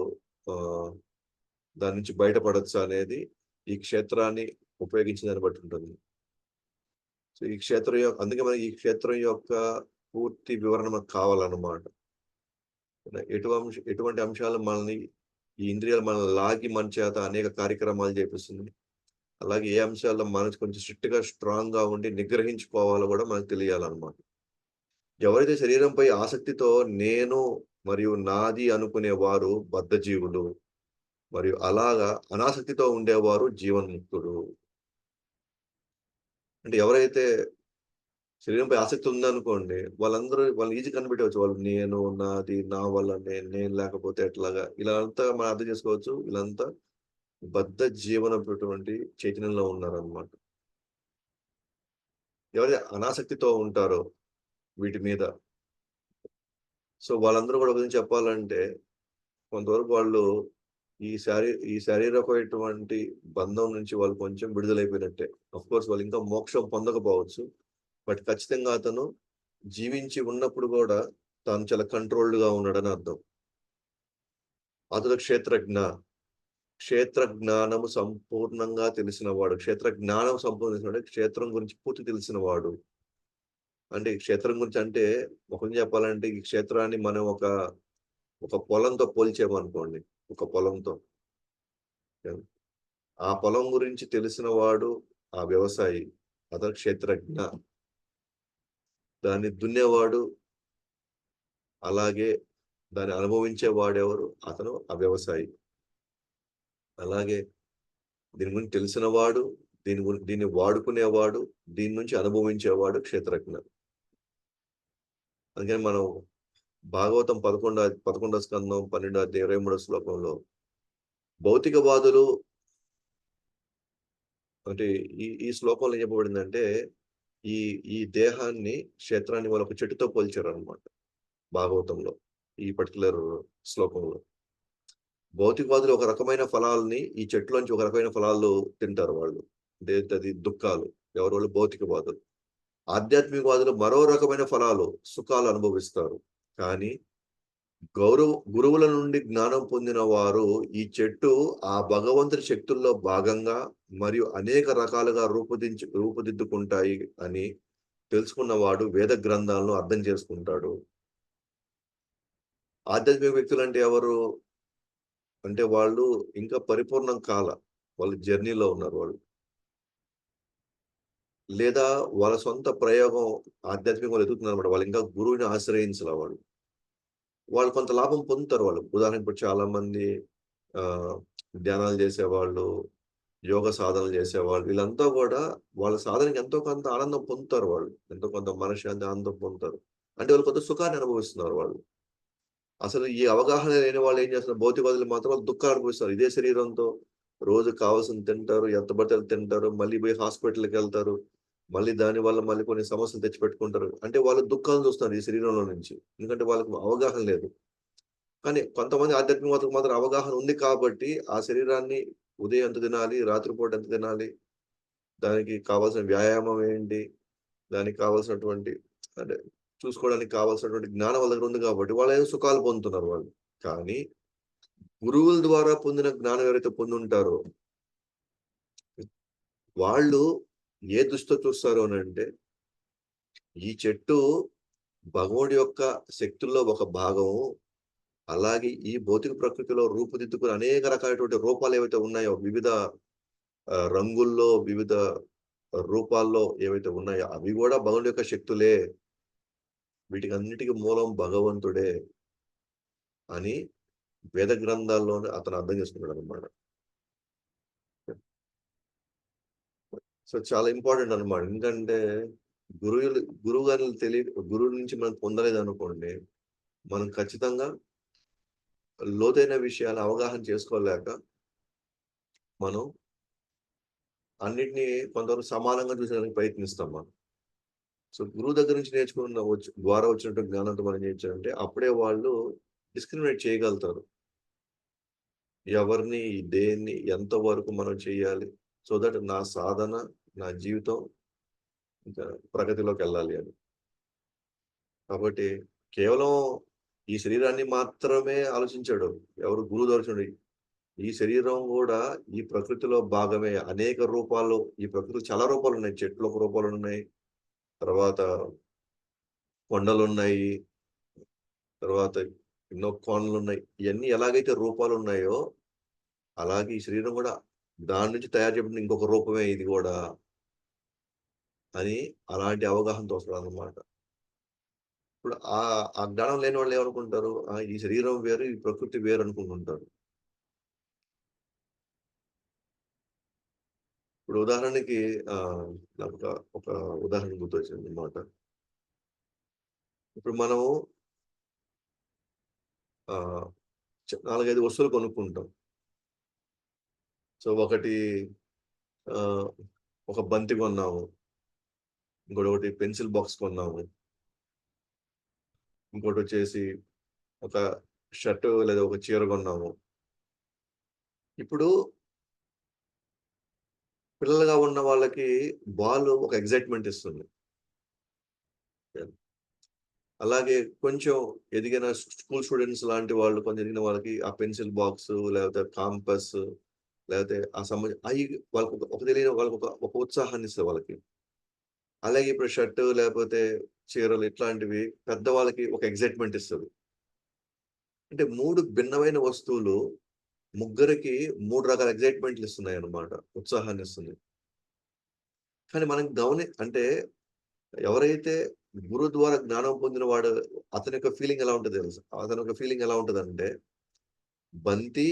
దాని నుంచి బయటపడొచ్చా అనేది ఈ క్షేత్రాన్ని ఉపయోగించిన దాన్ని బట్టి ఉంటుంది. సో ఈ క్షేత్రం యొక్క అందుకే మనకి ఈ క్షేత్రం యొక్క పూర్తి వివరణ మనకు కావాలన్నమాట. ఎటువంటి అంశాలు మనల్ని ఈ ఇంద్రియాలు మనల్ని లాగి మన చేత అనేక కార్యక్రమాలు చేపిస్తుంది. అలాగే ఏ అంశాల్లో మనసు కొంచెం స్ట్రాంగ్ గా ఉండి నిగ్రహించుకోవాలో కూడా మనకు తెలియాలన్నమాట. ఎవరైతే శరీరంపై ఆసక్తితో నేను మరియు నాది అనుకునేవారు బద్ధజీవులు, మరియు అలాగా అనాసక్తితో ఉండేవారు జీవన్ముక్తుడు. అంటే ఎవరైతే శరీరంపై ఆసక్తి ఉందనుకోండి, వాళ్ళు ఈజీ కనిపెట్టవచ్చు. వాళ్ళు నేను, నాది, నా వల్ల నేను లేకపోతే ఎట్లాగా ఇలా అంతా మనం అర్థం చేసుకోవచ్చు. వీళ్ళంతా బద్ధ జీవనటువంటి చైతన్యంలో ఉన్నారన్నమాట. ఎవరైతే అనాసక్తితో ఉంటారో వీటి మీద, సో వాళ్ళందరూ కూడా గురించి చెప్పాలంటే కొంతవరకు వాళ్ళు ఈ శారీరకమైనటువంటి బంధం నుంచి వాళ్ళు కొంచెం విడుదలైపోయినట్టే. కోర్స్ వాళ్ళు ఇంకా మోక్షం పొందకపోవచ్చు, బట్ ఖచ్చితంగా అతను జీవించి ఉన్నప్పుడు కూడా తాను చాలా కంట్రోల్డ్ గా ఉన్నాడని అర్థం. అతడు క్షేత్ర జ్ఞానము సంపూర్ణంగా తెలిసినవాడు. క్షేత్ర జ్ఞానం సంపూర్ణ క్షేత్రం గురించి పూర్తి తెలిసినవాడు. అంటే క్షేత్రం గురించి అంటే ఒక చెప్పాలంటే ఈ క్షేత్రాన్ని మనం ఒక పొలంతో పోల్చేమనుకోండి. ఒక పొలంతో, ఆ పొలం గురించి తెలిసిన వాడు ఆ వ్యవసాయి, అతను క్షేత్రజ్ఞ. దాన్ని దున్నేవాడు, అలాగే దాన్ని అనుభవించేవాడెవరు? అతను ఆ వ్యవసాయి. అలాగే దీని గురించి తెలిసినవాడు, దీన్ని వాడుకునేవాడు, దీని నుంచి అనుభవించేవాడు క్షేత్రజ్ఞ. అందుకని మనం భాగవతం 11వ స్కందం 12-23 శ్లోకంలో భౌతికవాదులు అంటే ఈ శ్లోకంలో ఏం చెప్పబడిందంటే ఈ దేహాన్ని క్షేత్రాన్ని వాళ్ళు ఒక చెట్టుతో పోల్చారు అనమాట భాగవతంలో. ఈ పర్టికులర్ శ్లోకంలో భౌతికవాదులు ఒక రకమైన ఫలాల్ని ఈ చెట్టులోంచి ఒక రకమైన ఫలాలు తింటారు వాళ్ళు. అది దుఃఖాలు. వాళ్ళు భౌతికవాదులు. ఆధ్యాత్మికవాదులు మరో రకమైన ఫలాలు, సుఖాలు అనుభవిస్తారు. కానీ గురువుల నుండి జ్ఞానం పొందిన వారు ఈ చెట్టు ఆ భగవంతుని శక్తుల్లో భాగంగా మరియు అనేక రకాలుగా రూపుదిద్దుకుంటాయి అని తెలుసుకున్నవాడు వేద గ్రంథాలను అర్థం చేసుకుంటాడు. ఆధ్యాత్మిక వ్యక్తులు అంటే ఎవరు అంటే వాళ్ళు ఇంకా పరిపూర్ణం కాల, వాళ్ళు జర్నీలో ఉన్నారు వాళ్ళు, లేదా వాళ్ళ సొంత ప్రయోగం ఆధ్యాత్మిక వాళ్ళు ఎదుగుతున్నారు అనమాట. వాళ్ళు ఇంకా గురువుని ఆశ్రయించాల వాళ్ళు కొంత లాభం పొందుతారు. వాళ్ళు ఉదాహరణకు ఇప్పుడు చాలా మంది ధ్యానాలు చేసేవాళ్ళు, యోగ సాధనలు చేసేవాళ్ళు, వీళ్ళంతా కూడా వాళ్ళ సాధనకి ఎంతో కొంత ఆనందం పొందుతారు. వాళ్ళు ఎంతో కొంత మనశ్శాంతి ఆనందం పొందుతారు. అంటే వాళ్ళు కొంత సుఖాన్ని అనుభవిస్తున్నారు వాళ్ళు. అసలు ఈ అవగాహన లేని వాళ్ళు ఏం చేస్తున్నారు? భౌతికవాదులు మాత్రం వాళ్ళు దుఃఖాన్ని అనుభవిస్తారు. ఇదే శరీరంతో రోజు కావాల్సింది తింటారు, ఎంత పడితే తింటారు, మళ్ళీ పోయి హాస్పిటల్కి వెళ్తారు, మళ్ళీ దాని వల్ల మళ్ళీ కొన్ని సమస్యలు తెచ్చిపెట్టుకుంటారు. అంటే వాళ్ళు దుఃఖాలను చూస్తారు ఈ శరీరంలో నుంచి, ఎందుకంటే వాళ్ళకి అవగాహన లేదు. కానీ కొంతమంది ఆధ్యాత్మికతకు మాత్రం అవగాహన ఉంది కాబట్టి ఆ శరీరాన్ని ఉదయం ఎంత తినాలి, రాత్రిపూట ఎంత తినాలి, దానికి కావాల్సిన వ్యాయామం ఏంటి, దానికి కావాల్సినటువంటి అంటే చూసుకోవడానికి కావాల్సినటువంటి జ్ఞానం వాళ్ళ దగ్గర ఉంది కాబట్టి వాళ్ళు ఏదో సుఖాలు పొందుతున్నారు వాళ్ళు. కానీ గురువుల ద్వారా పొందిన జ్ఞానం ఎవరైతే పొంది ఉంటారో వాళ్ళు ఏ దృష్టితో చూస్తారు అనంటే, ఈ చెట్టు భగవుడి యొక్క శక్తుల్లో ఒక భాగము. అలాగే ఈ భౌతిక ప్రకృతిలో రూపుదిద్దుకుని అనేక రకాలైనటువంటి రూపాలు ఏవైతే ఉన్నాయో, వివిధ రంగుల్లో, వివిధ రూపాల్లో ఏవైతే ఉన్నాయో, అవి గూడా భగవుని యొక్క శక్తులే. వీటికన్నిటికి మూలం భగవంతుడే అని వేద గ్రంథాల్లోనే అతను అర్థం చేసుకున్నాడనమాట. సో, చాలా ఇంపార్టెంట్ అనమాట. ఎందుకంటే గురువుగారిని గురువు నుంచి మనం పొందలేదనుకోండి, మనం ఖచ్చితంగా లోతైన విషయాలు అవగాహన చేసుకోలేక, మనం అన్నిటిని కొంతవరకు సమానంగా చూసేదానికి ప్రయత్నిస్తాం మనం. సో, గురువు దగ్గర నుంచి నేర్చుకున్న ద్వారా వచ్చినటువంటి జ్ఞానంతో మనం ఏం చేయొచ్చంటే, అప్పుడే వాళ్ళు డిస్క్రిమినేట్ చేయగలుగుతారు. ఎవరిని, దేన్ని, ఎంత వరకు మనం చేయాలి. సో దట్ నా సాధన, నా జీవితం ఇంకా ప్రగతిలోకెళ్ళాలి అని. కాబట్టి కేవలం ఈ శరీరాన్ని మాత్రమే ఆలోచించాడు. ఎవరు గురువు దర్శనుడు. ఈ శరీరం గూడా ఈ ప్రకృతిలో భాగమే. అనేక రూపాల్లో ఈ ప్రకృతిలో చాలా రూపాలున్నాయి. చెట్లు ఒక రూపాలున్నాయి. తర్వాత కొండలున్నాయి. తర్వాత ఎన్నో కోనలున్నాయి. ఇయన్నీ ఎలాగైతే రూపాలున్నాయో, అలాగే ఈ శరీరం గూడా దాని నుంచి తయారు చేయబడిన ఇంకొక రూపమే ఇది గూడా అని అలాంటి అవగాహనతో వస్తాడనమాట. ఇప్పుడు ఆ జ్ఞానం లేని వాళ్ళు ఏమనుకుంటారు? ఈ శరీరం వేరు, ఈ ప్రకృతి వేరు అనుకుంటుంటారు. ఇప్పుడు ఉదాహరణకి నాకొక ఒక ఉదాహరణ గుర్తొచ్చిందనమాట. ఇప్పుడు మనము ఆహ్, 4, 5 వస్తువులు కొనుక్కుంటాం. సో, ఒకటి ఆహ్, ఒక బంతి కొన్నాము. ఇంకోటొకటి పెన్సిల్ బాక్స్ కొన్నాము. ఇంకోటొచ్చేసి ఒక షర్టు లేదా ఒక చీర కొన్నాము. ఇప్పుడు పిల్లలుగా ఉన్న వాళ్ళకి బాల్ ఒక ఎక్సైట్‌మెంట్ ఇస్తుంది. అలాగే కొంచెం ఎదిగిన స్కూల్ స్టూడెంట్స్ లాంటి వాళ్ళు కొంచెం ఎదిగిన వాళ్ళకి ఆ పెన్సిల్ బాక్సు, లేకపోతే కాంపస్, లేకపోతే ఆ అయి వాళ్ళకొక ఒక తెలియని వాళ్ళకొక ఉత్సాహాన్నిస్తాయి వాళ్ళకి. అలాగే ఇప్పుడు షర్టు లేకపోతే చీరలు ఇట్లాంటివి పెద్దవాళ్ళకి ఒక ఎక్సైట్‌మెంట్ ఇస్తది. అంటే 3 భిన్నమైన వస్తువులు ముగ్గురికి 3 రకాల ఎక్సైట్‌మెంట్‌లు ఇస్తున్నాయన్నమాట. ఉత్సాహాన్నిస్తుంది. కానీ మనం అంటే ఎవరైతే గురువు ద్వారా జ్ఞానం పొందిన వాడు అతని యొక్క ఫీలింగ్ ఎలా ఉంటదో తెలుసా? అతని యొక్క ఫీలింగ్ ఎలా ఉంటదంటే, బంతి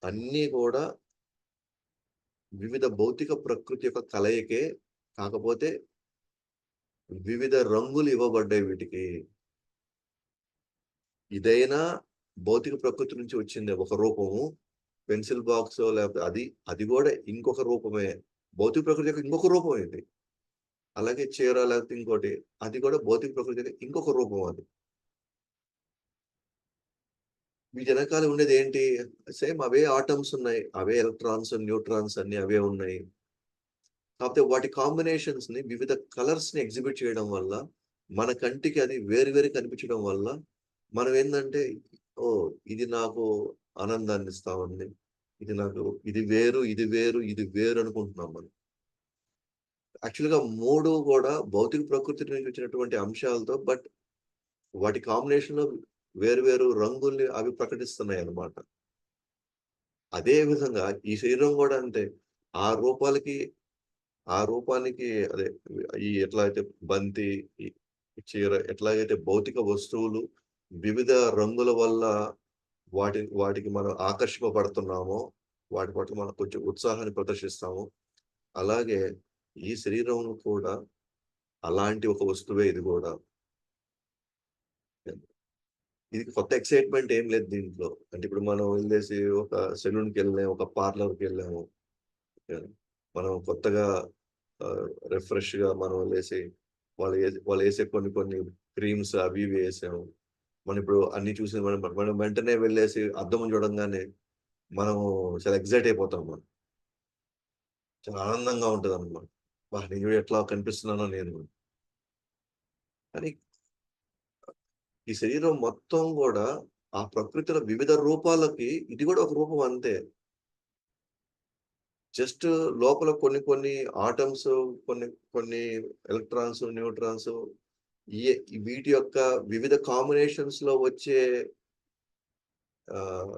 అన్నీ కూడా వివిధ భౌతిక ప్రకృతి యొక్క కలయికే. కాకపోతే వివిధ రంగులు ఇవ్వబడ్డాయి వీటికి. ఇదైనా భౌతిక ప్రకృతి నుంచి వచ్చిందే ఒక రూపము. పెన్సిల్ బాక్సో లేకపోతే అది గూడా ఇంకొక రూపమే. భౌతిక ప్రకృతి యొక్క ఇంకొక రూపం ఇది. అలాగే చీర లేకపోతే ఇంకోటి అది కూడా భౌతిక ప్రకృతి యొక్క ఇంకొక రూపం అది. వీటి ఎనకాల ఉండేదేంటి? సేమ్ అవే ఆటమ్స్ ఉన్నాయి. అవే ఎలక్ట్రాన్స్, న్యూట్రాన్స్ అన్నీ అవే ఉన్నాయి. కాపోతే వాటి కాంబినేషన్స్‌ని వివిధ కలర్స్‌ని ఎగ్జిబిట్ చేయడం వల్ల, మన కంటికి అది వేరు వేరు కనిపించడం వల్ల, మనం ఏందంటే, ఓహ్! ఇది నాకు ఆనందాన్నిస్తా ఉంది. ఇది నాకు ఇది వేరు, ఇది వేరు, ఇది వేరు అనుకుంటున్నాం మనం. యాక్చువల్‌గా 3 గూడా భౌతిక ప్రకృతి నుంచి వచ్చినటువంటి అంశాలతో వాటి కాంబినేషన్‌లో వేరు వేరు రంగుల్ని అవి ప్రకటిస్తున్నాయన్నమాట. అదే విధంగా ఈ శరీరం గూడా అంతే. ఆ రూపాలకి ఆ రూపానికి అదే ఎట్లా అయితే బంతి, ఈ చీర ఎట్లాగైతే భౌతిక వస్తువులు వివిధ రంగుల వల్ల వాటికి మనం ఆకర్షింపబడుతున్నామో, వాటి పట్ల మనం కొంచెం ఉత్సాహాన్ని ప్రదర్శిస్తామో, అలాగే ఈ శరీరం కూడా అలాంటి ఒక వస్తువే ఇది గూడా. ఇది కొత్త ఎక్సైట్‌మెంట్ ఏం లేదు దీంట్లో. అంటే ఇప్పుడు మనం ఎళ్ళేసి ఒక సెలూన్‌కెళ్ళాము, ఒక పార్లర్‌కెళ్ళాము. యాహ్! మనం కొత్తగా రిఫ్రెష్‌గా మనం ఎళ్ళేసి వాళ్ళేసే కొన్ని కొన్ని క్రీమ్స్ అవి ఇవి ఎసాము. మనం ఇప్పుడు అన్నీ చూసి మనం మనం వెంటనే వెళ్ళేసి అద్దం చూడంగానే మనము చాలా ఎక్సైట్ అయిపోతాం మనం. చాలా ఆనందంగా ఉంటదనమాట. అబ్బా! నేను చూడు ఎట్లా కనిపిస్తున్నానో నేను. కానీ ఈ శరీరం మొత్తం గూడా ఆ ప్రకృతిలో వివిధ రూపాలకి ఇది గూడా ఒక రూపం అంతే. జస్ట్ లోపల కొన్ని కొన్ని ఆటమ్స్, కొన్ని కొన్ని ఎలక్ట్రాన్స్, న్యూట్రాన్స్ ఈ వీటి యొక్క వివిధ కాంబినేషన్స్‌లో వచ్చే ఆహ్,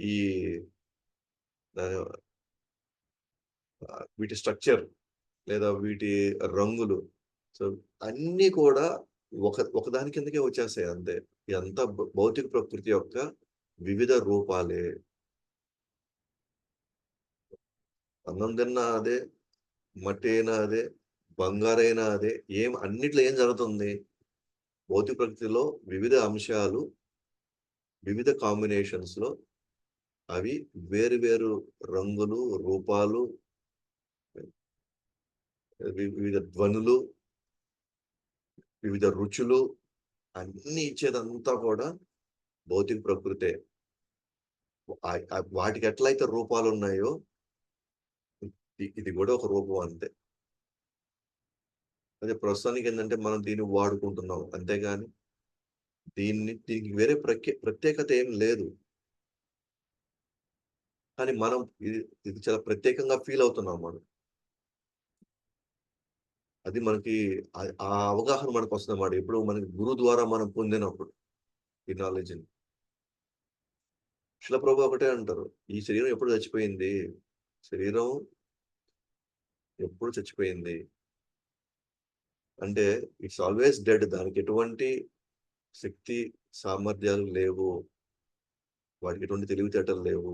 ఈ ఆహ్, వీటి స్ట్రక్చర్ లేదా వీటి రంగులు. సో, అన్నీ కూడా ఒకదాని కిందకే వచ్చేస్తాయి అంతే. ఇదంతా భౌతిక ప్రకృతి యొక్క వివిధ రూపాలే. అన్నం తిన్నా అదే, మట్టి అయినా అదే, బంగారైనా అదే. అన్నిట్లో ఏం జరుగుతుంది? భౌతిక ప్రకృతిలో వివిధ అంశాలు, వివిధ కాంబినేషన్స్‌లో అవి వేరు వేరు రంగులు, రూపాలు, వివిధ ధ్వనులు, వివిధ రుచులు అన్నీ ఇచ్చేదంతా కూడా భౌతిక ప్రకృతే. వాటికి ఎట్లయితే రూపాలున్నాయో ఇది గూడా ఒక రూపం అంతే. అదే ప్రస్తుతానికేందంటే మనం దీన్ని వాడుకుంటున్నాం. అంతేగాని దీనికి వేరే ప్రత్యేకత ఏం లేదు. కానీ మనం ఇది ఇది చాలా ప్రత్యేకంగా ఫీల్ అవుతున్నాం మనం. అది మనకి ఆ అవగాహన మనకొస్తుందన్నమాట. ఎప్పుడు మనకి గురువు ద్వారా మనం పొందినప్పుడు ఈ నాలెడ్జ్‌ని. శిల ప్రభు ఒకటే అంటారు. "ఈ శరీరం ఎప్పుడు చచ్చిపోయింది? శరీరం ఎప్పుడు చచ్చిపోయింది. అంటే ఇట్స్ ఆల్‌వేస్ డెడ్. దానికి ఎటువంటి శక్తి, సామర్థ్యాలు లేవు. వాటికి ఎటువంటి తెలివితేటలు లేవు.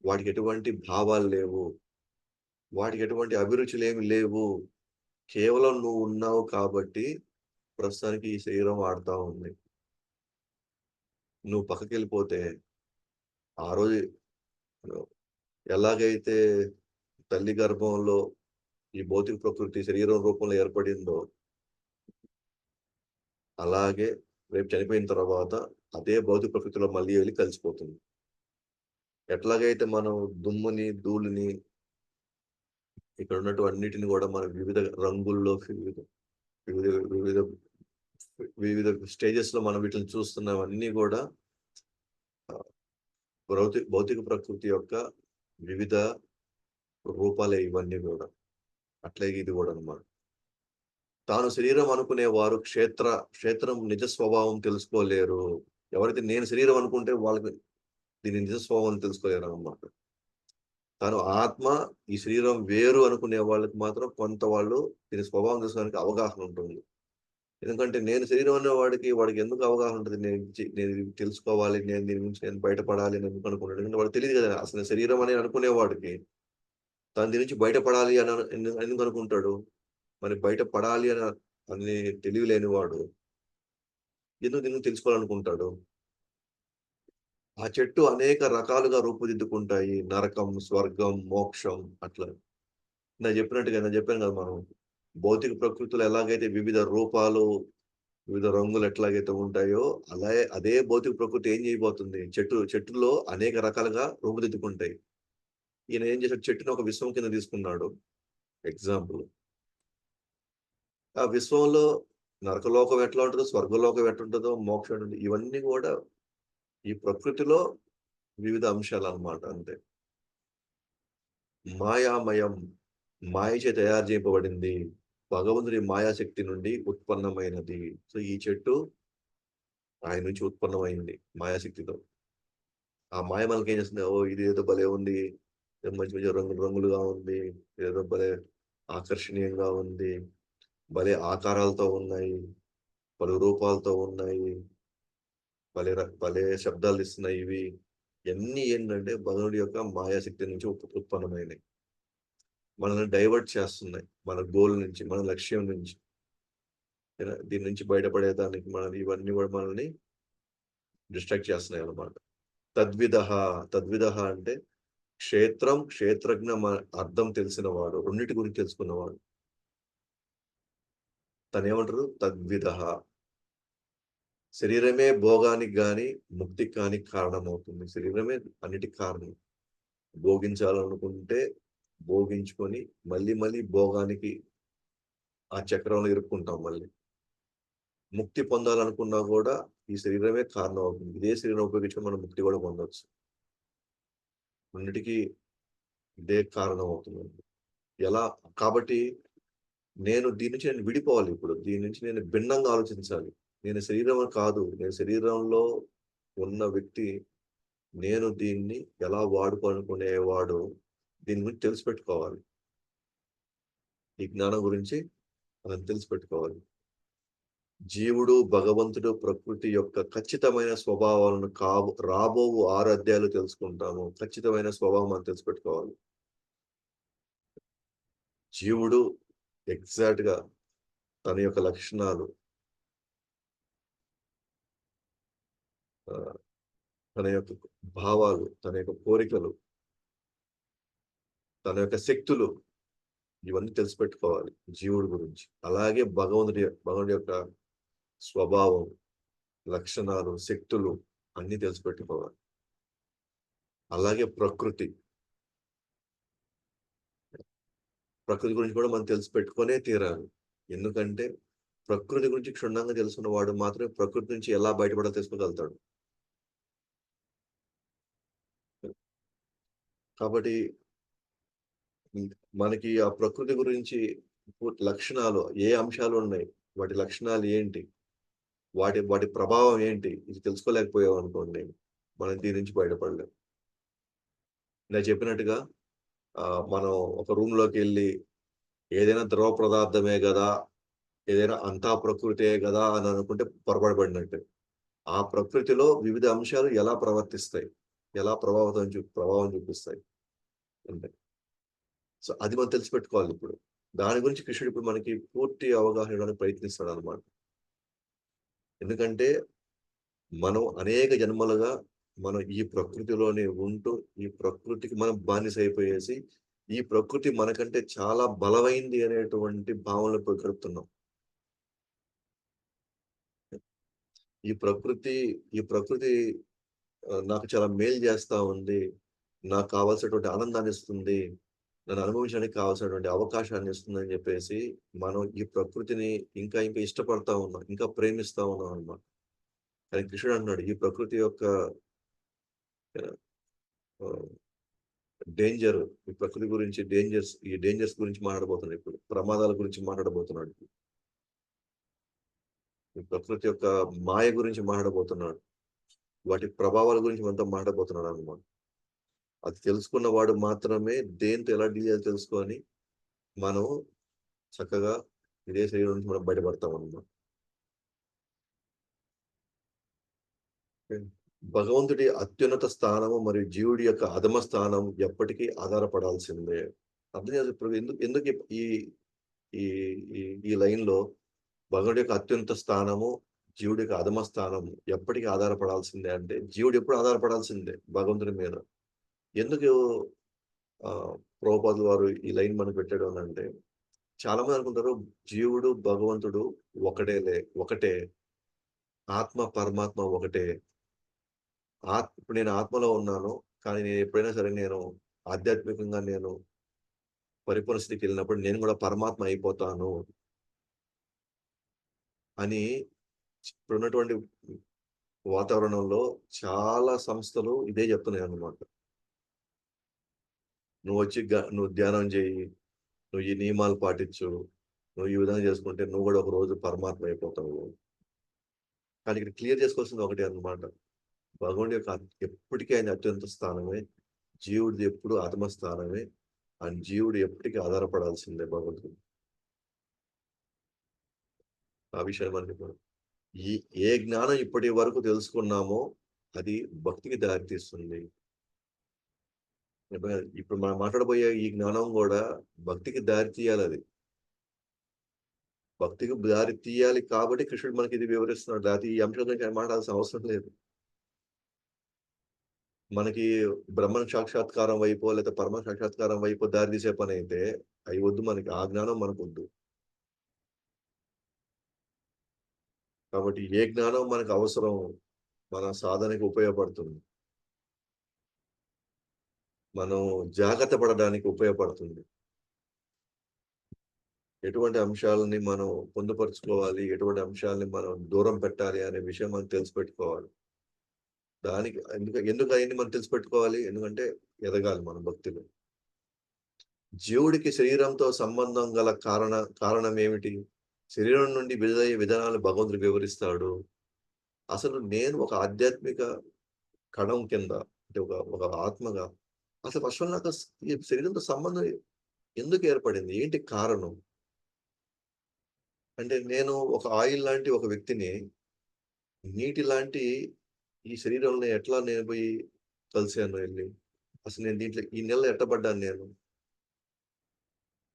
వాటికి ఎటువంటి భావాలు లేవు. వాటికి ఎటువంటి అభిరుచులేమి లేవు. కేవలం నువ్వు ఉన్నావు కాబట్టి ప్రస్తుతానికి ఈ శరీరం ఆడుతా ఉంది. నువ్వు పక్కకెళ్ళిపోతే ఆ రోజు ఎలాగైతే తల్లి గర్భంలో ఈ భౌతిక ప్రకృతి శరీరం రూపంలో ఏర్పడిందో, అలాగే రేపు చనిపోయిన తర్వాత అదే భౌతిక ప్రకృతిలో మళ్ళీ వెళ్లి కలిసిపోతుంది. ఎట్లాగైతే మనం దుమ్ముని, ధూళిని ఇక్కడ ఉన్నటువన్నిటిని గూడా మనం వివిధ రంగుల్లో, వివిధ వివిధ వివిధ స్టేజెస్‌లో మనం వీటిని చూస్తున్నవన్నీ గూడా ఆహ్, భౌతిక ప్రకృతి యొక్క వివిధ రూపాలే ఇవన్నీ గూడా. అట్లాగే ఇది గూడా అన్నమాట. తాను శరీరం అనుకునేవారు క్షేత్రం నిజ స్వభావం తెలుసుకోలేరు. ఎవరైతే నేను శరీరం అనుకుంటే వాళ్ళకి దీని నిజ స్వభావం తెలుసుకోలేరనమాట. తాను ఆత్మ, ఈ శరీరం వేరు అనుకునే వాళ్ళకి మాత్రం కొంత దీని స్వభావం తెలుసుకోవడానికి అవగాహన ఉంటుంది. ఎందుకంటే నేను శరీరం అనేవాడికి వాడికి ఎందుకు అవగాహన ఉంటది? నేను ఇది తెలుసుకోవాలి. దీని నుంచి నేను బయటపడాలి అని ఎందుకు అనుకుంటాడు? ఎందుకంటే వాడికి తెలీదు గదా! అసలు శరీరం అని అనుకునేవాడికి తను దీని నుంచి బయటపడాలి అని ఎందుకు అనుకుంటాడు? మరి బయట పడాలి అని తెలివి లేనివాడు ఎందుకు దీన్ని తెలుసుకోవాలనుకుంటాడు? ఆ చెట్టు అనేక రకాలుగా రూపుదిద్దుకుంటాయి. నరకం, స్వర్గం, మోక్షం అట్లా. నేను చెప్పాను కదా మనం. భౌతిక ప్రకృతిలో ఎలాగైతే వివిధ రూపాలు, వివిధ రంగులు ఎట్లాగైతే ఉంటాయో, అదే భౌతిక ప్రకృతి ఏం చేయబోతుంది? చెట్టులో అనేక రకాలుగా రూపుదిద్దుకుంటాయి. ఈయన ఏం చేసాడు? చెట్టుని ఒక విశ్వం కింద తీసుకున్నాడు. ఎగ్జాంపుల్. ఆ విశ్వంలో నరకలోకం ఎట్లా ఉంటదో, స్వర్గలోకం ఎట్లుంటదో, మోక్షం ఇవన్నీ గూడా ఈ ప్రకృతిలో వివిధ అంశాలన్నమాట అంతే. మాయామయం. మాయచే తయారు చేయబడింది. భగవంతుడి మాయాశక్తి నుండి ఉత్పన్నమైనది. సో, ఈ చెట్టు ఆయన నుంచి ఉత్పన్నమైంది మాయాశక్తితో. ఆ మాయ మనకేం చేస్తుంది? ఓహ్! ఇదేదో భలే ఉంది. మంచి మంచి రంగులు రంగులుగా ఉంది. ఇదేదో భలే ఆకర్షణీయంగా ఉంది. భలే ఆకారాలతో ఉన్నాయి. పలు రూపాలతో ఉన్నాయి. భలే శబ్దాలిస్తున్నాయి ఇవి. ఇయన్నీ ఏంటంటే భగవుడి యొక్క మాయాశక్తి నుంచి ఉత్పన్నమైనయి. మనల్ని డైవర్ట్ చేస్తున్నాయి. మన గోల్ నుంచి, మన లక్ష్యం నుంచి. దీని నుంచి బయటపడేదానికి ఇవన్నీ గూడా మనల్ని డిస్ట్రాక్ట్ చేస్తున్నాయన్నమాట. తద్విదః, తద్విదః అంటే క్షేత్రజ్ఞ అర్థం తెలిసినవాడు. రెండిటి గురించి తెలుసుకున్నవాడు. తనేమంటారు? తద్విదః. శరీరమే భోగానికి గాని, ముక్తికి గాని కారణమవుతుంది. శరీరమే అన్నిటికి కారణం. భోగించాలనుకుంటే భోగించుకొని మళ్ళీ మళ్ళీ భోగానికి ఆ చక్రంలో ఇరుక్కుంటాం మళ్ళీ. ముక్తి పొందాలనుకున్నా గూడా ఈ శరీరమే కారణం అవుతుంది. ఇదే శరీరం ఉపయోగించుకొని మనం ముక్తి గూడా పొందొచ్చు. అన్నిటికి ఇదే కారణం అవుతుందండి. ఎలా కాబట్టి నేను దీని నుంచి నేను విడిపోవాలి ఇప్పుడు. దీని నుంచి నేను భిన్నంగా ఆలోచించాలి. నేను శరీరం కాదు. నేను శరీరంలో ఉన్న వ్యక్తి. నేను దీన్ని ఎలా వాడుకోనుకునేవాడో దీని గురించి తెలిసిపెట్టుకోవాలి. ఈ జ్ఞానం గురించి మనం తెలిసిపెట్టుకోవాలి. జీవుడు, భగవంతుడు, ప్రకృతి యొక్క ఖచ్చితమైన స్వభావాలను రాబోవు 6 అధ్యాయాలు తెలుసుకుంటాము. ఖచ్చితమైన స్వభావం మనం తెలిసిపెట్టుకోవాలి. జీవుడు ఎగ్జాక్ట్‌గా తన యొక్క లక్షణాలు, ఆహ్, తన యొక్క భావాలు, తన యొక్క కోరికలు, తన యొక్క శక్తులు ఇవన్నీ తెలిసిపెట్టుకోవాలి జీవుడి గురించి. అలాగే భగవంతుడి యొక్క స్వభావం, లక్షణాలు, శక్తులు అన్నీ తెలిసిపెట్టుకోవాలి. అలాగే ప్రకృతి గురించి కూడా మనం తెలిసిపెట్టుకొనే తీరాలి. ఎందుకంటే ప్రకృతి గురించి క్షుణ్ణంగా తెలుసుకున్న వాడు మాత్రమే ప్రకృతి నుంచి ఎలా బయటపడాలో తెలుసుకోగలుగుతాడు. కాబట్టి హ్మ్, మనకి ఆ ప్రకృతి గురించి లక్షణాలు ఏ అంశాలు ఉన్నాయి? వాటి లక్షణాలు ఏంటి? వాటి వాటి ప్రభావం ఏంటి? ఇది తెలుసుకోలేకపోయామనుకోండి, మనం దీని నుంచి బయటపడలేం. ఇందాక చెప్పినట్టుగా మనం ఒక రూమ్‌లోకెళ్ళి ఏదైనా ద్రవ పదార్థమే గదా! ఏదైనా అంతా ప్రకృతే గదా! అని అనుకుంటే పొరపాటు పడినట్టే. ఆ ప్రకృతిలో వివిధ అంశాలు ఎలా ప్రవర్తిస్తాయి? ఎలా ప్రభావం చూపిస్తాయి అంటే. సో, అది మనం తెలిసిపెట్టుకోవాలిప్పుడు. దాని గురించి కృష్ణుడు ఇప్పుడు మనకి పూర్తి అవగాహన ఇవ్వడానికి ప్రయత్నిస్తాడనమాట. ఎందుకంటే మనం అనేక జన్మలుగా మనం ఈ ప్రకృతిలోనే ఉంటూ, ఈ ప్రకృతికి మనం బానిసైపోయేసి, ఈ ప్రకృతి మనకంటే చాలా బలమైంది అనేటువంటి భావనలో ఇప్పుడు గడుపుతున్నాం. ఈ ప్రకృతి ఈ ప్రకృతి నాకు చాలా మేలు చేస్తా ఉంది. నాకు కావాల్సినటువంటి ఆనందాన్నిస్తుంది. నన్ను అనుభవించడానికి కావాల్సినటువంటి అవకాశాన్ని ఇస్తుందని జెప్పేసి, మనం ఈ ప్రకృతిని ఇంకా ఇష్టపడతా ఉన్నాం. ఇంకా ప్రేమిస్తా ఉన్నాం అన్నమాట. కానీ కృష్ణుడు అంటున్నాడు, ఈ ప్రకృతి యొక్క ఆహ్, ఈ ప్రకృతి గురించి ఈ డేంజర్స్ గురించి మాట్లాడబోతున్నాడు ఇప్పుడు. ప్రమాదాల గురించి మాట్లాడబోతున్నాడు. ఈ ప్రకృతి యొక్క మాయ గురించి మాట్లాడబోతున్నాడు. వాటి ప్రభావాల గురించి మనతో మాట్లాడబోతున్నాడన్నమాట. అది తెలుసుకున్న వాడు మాత్రమే దేనితో ఎలా డీల్ చేయాలో తెలుసుకొని, మనం చక్కగా ఇదే శరీరం నుంచి మనం బయటపడతామన్నమాట. భగవంతుడి అత్యున్నత స్థానము మరియు జీవుడి యొక్క అధమ స్థానం ఎప్పటికీ ఆధారపడాల్సిందే. అర్థం చేసుకో ఇప్పుడు ఎందుకు ఈ ఈ ఈ ఈ లైన్‌లో భగవంతుడి యొక్క అత్యున్నత స్థానము, జీవుడి యొక్క అధమ స్థానం ఎప్పటికి ఆధారపడాల్సిందే అంటే, జీవుడు ఎప్పుడు ఆధారపడాల్సిందే భగవంతుడి మీద. ఎందుకు ఆహ్, ప్రభుపాదుల వారు ఈ లైన్ మనకు పెట్టాడు అనంటే, చాలా మంది అనుకుంటారు జీవుడు, భగవంతుడు ఒకటే. ఆత్మ, పరమాత్మ ఒకటే. ఇప్పుడు నేను ఆత్మలో ఉన్నాను. కానీ నేను ఎప్పుడైనా సరే ఆధ్యాత్మికంగా పరిపూర్ణ స్థితికెళ్ళినప్పుడు నేను గూడా పరమాత్మ అయిపోతాను అని ఇప్పుడున్నటువంటి వాతావరణంలో చాలా సంస్థలు ఇదే చెప్తున్నాయన్నమాట. నువ్వు ధ్యానం జెయ్యి. నువ్వు ఈ నియమాలు పాటించు. నువ్వు ఈ విధంగా చేసుకుంటే నువ్వు గూడా ఒకరోజు పరమాత్మ అయిపోతావు. కానీ ఇక్కడ క్లియర్ చేసుకోవాల్సింది ఒకటే అన్నమాట. భగవంతుడి యొక్క ఎప్పటికీ ఆయన అత్యున్నత స్థానమే. జీవుడిది ఎప్పుడు అధమ స్థానమే. అండ్ జీవుడు ఎప్పటికీ ఆధారపడాల్సిందే భగవంతుడు. ఆ విషయాన్ని మనం చెప్పాలి. ఈ ఏ జ్ఞానం ఇప్పటి వరకు తెలుసుకున్నామో అది భక్తికి దారితీస్తుంది. ఇప్పుడు మనం మాట్లాడబోయే ఈ జ్ఞానం గూడా భక్తికి దారి తీయాలది. భక్తికి దారి తీయాలి కాబట్టి కృష్ణుడు మనకిది వివరిస్తున్నాడు. లేకపోతే ఈ అంశం గురించి ఆయన మాట్లాడాల్సిన అవసరం లేదు. మనకి బ్రహ్మ సాక్షాత్కారం వైపో, లేతే పరమ సాక్షాత్కారం వైపో దారి తీసే పనైతే అయి వద్దు మనకి. ఆ జ్ఞానం మనకొద్దు. కాబట్టి ఏ జ్ఞానం మనకు అవసరం, మన సాధనకి ఉపయోగపడుతుంది. మనం జాగ్రత్త పడడానికి ఉపయోగపడుతుంది. ఎటువంటి అంశాలని మనం పొందుపరుచుకోవాలి, ఎటువంటి అంశాలని మనం దూరం పెట్టాలి అనే విషయం మనం తెలిసిపెట్టుకోవాలి. దానికి ఎందుకు అయన్నీ మనం తెలిసిపెట్టుకోవాలి? ఎందుకంటే ఎదగాలి మనం భక్తిలో. జీవుడికి శరీరంతో సంబంధం గల కారణం ఏమిటి? శరీరం నుండి విడుదలయ్యే విధానాలు భగవంతుడు వివరిస్తాడు. అసలు నేను ఒక ఆధ్యాత్మిక కణం కింద అంటే ఒక ఒక ఆత్మగా అసలు ఫస్ట్ నాకు ఈ శరీరంతో సంబంధం ఎందుకు ఏర్పడింది? ఏంటి కారణం? అంటే నేను ఒక ఆయిల్ లాంటి ఒక వ్యక్తిని, నీటి లాంటి ఈ శరీరంలో ఎట్లా నేను పోయి కలిసాను ఎళ్లి? అసలు నేను దీంట్లో ఈ నెలలో ఎట్ట పడ్డాను నేను?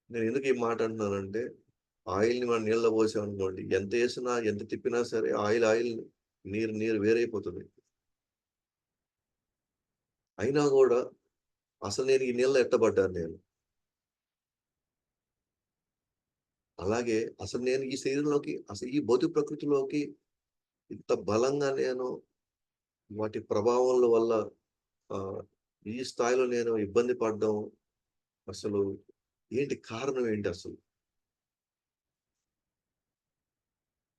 నేను ఎందుకు ఈ మాట అంటున్నానంటే, ఆయిల్‌ని మనం నీళ్ళలో పోసామనుకోండి, ఎంత ఏసినా, ఎంత తిప్పినా సరే ఆయిల్ నీరు వేరైపోతది. అయినా గూడా అసలు నేను ఈ నీళ్ళలో ఎట్ట పడ్డాను నేను? అలాగే అసలు నేను ఈ శరీరంలోకి అసలు ఈ భౌతిక ప్రకృతిలోకి ఇంత బలంగా నేను వాటి ప్రభావాల వల్ల ఆహ్, ఈ స్థాయిలో నేను ఇబ్బంది పడడం అసలు ఏంటి? కారణం ఏంటి అసలు?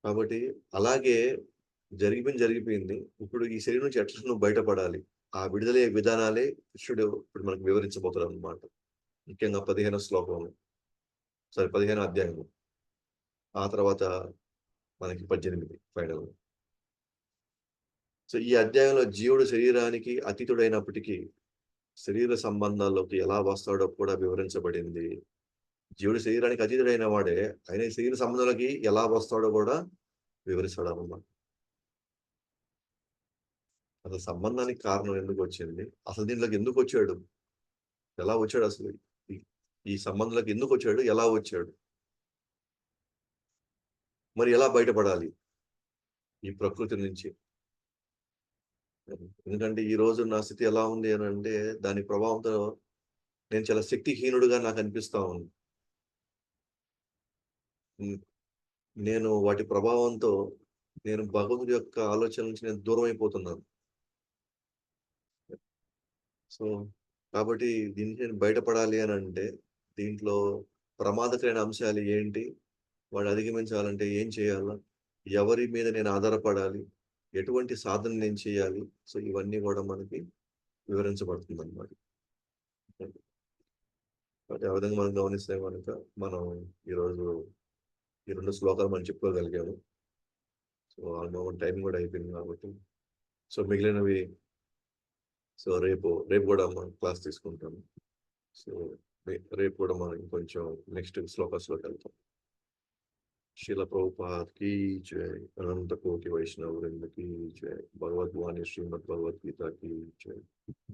కాబట్టి అలాగే జరిగిపోయింది. ఇప్పుడు ఈ శరీరం నుంచి ఎట్లా నువ్వు బయటపడాలి? ఆ విడుదలయ్యే విధానాలే కృష్ణుడు ఇప్పుడు మనకు వివరించబోతున్నాడన్నమాట. ముఖ్యంగా 15 శ్లోకంలో. సారీ 15 అధ్యాయంలో. ఆ తర్వాత మనకి 18 ఫైనల్‌గా. సో, ఈ అధ్యాయంలో జీవుడు శరీరానికి అతీతుడైనప్పటికీ, శరీర సంబంధాల్లోకి ఎలా వస్తాడో కూడా వివరించబడింది. జీవుడు శరీరానికి అతీతుడైన వాడే, ఆయన శరీర సంబంధాలకి ఎలా వస్తాడో కూడా వివరిస్తాడన్నమాట. అసలు సంబంధానికి కారణం ఎందుకొచ్చింది? అసలు దీంట్లోకి ఎందుకొచ్చాడు? ఎలా వచ్చాడసలు? ఈ ఈ సంబంధంలోకి ఎందుకొచ్చాడు? ఎలా వచ్చాడు? మరి ఎలా బయటపడాలి ఈ ప్రకృతి నుంచి? ఎందుకంటే ఈరోజు నా స్థితి ఎలా ఉంది అనంటే, దాని ప్రభావంతో నేను చాలా శక్తిహీనుడుగా నాకనిపిస్తా ఉంది. హ్మ్. నేను వాటి ప్రభావంతో నేను భగవంతుడి యొక్క ఆలోచనల నుంచి నేను దూరమైపోతున్నాను. సో, కాబట్టి దీని నుంచి నేను బయటపడాలి అనంటే, దీంట్లో ప్రమాదకరమైన అంశాలు ఏంటి? వాడిని అధిగమించాలంటే ఏం చేయాలా? ఎవరి మీద నేను ఆధారపడాలి? ఎటువంటి సాధన నేను చేయాలి? సో, ఇవన్నీ గూడా మనకి వివరించబడుతుందన్నమాట. కాబట్టి ఆ విధంగా మనం గమనిస్తే గనక, మనం ఈరోజు ఈ 2 శ్లోకాలు మనం చెప్పుకోగలిగాము. సో, ఆల్మోస్ట్ టైం గూడా అయిపోయింది కాబట్టి, సో, మిగిలినవి సో, రేపు గూడా మనం క్లాస్ తీసుకుంటాము. సో, రేపు కూడా మనం ఇంకొంచెం నెక్స్ట్ శ్లోకాస్‌లోకెళ్తాం. శీల ప్రభుపాద్ కీ జై. అనంత కోటి వైష్ణవ వృంద కీ జై. భగవద్వాణి శ్రీమద్ భగవద్గీత కీ జై.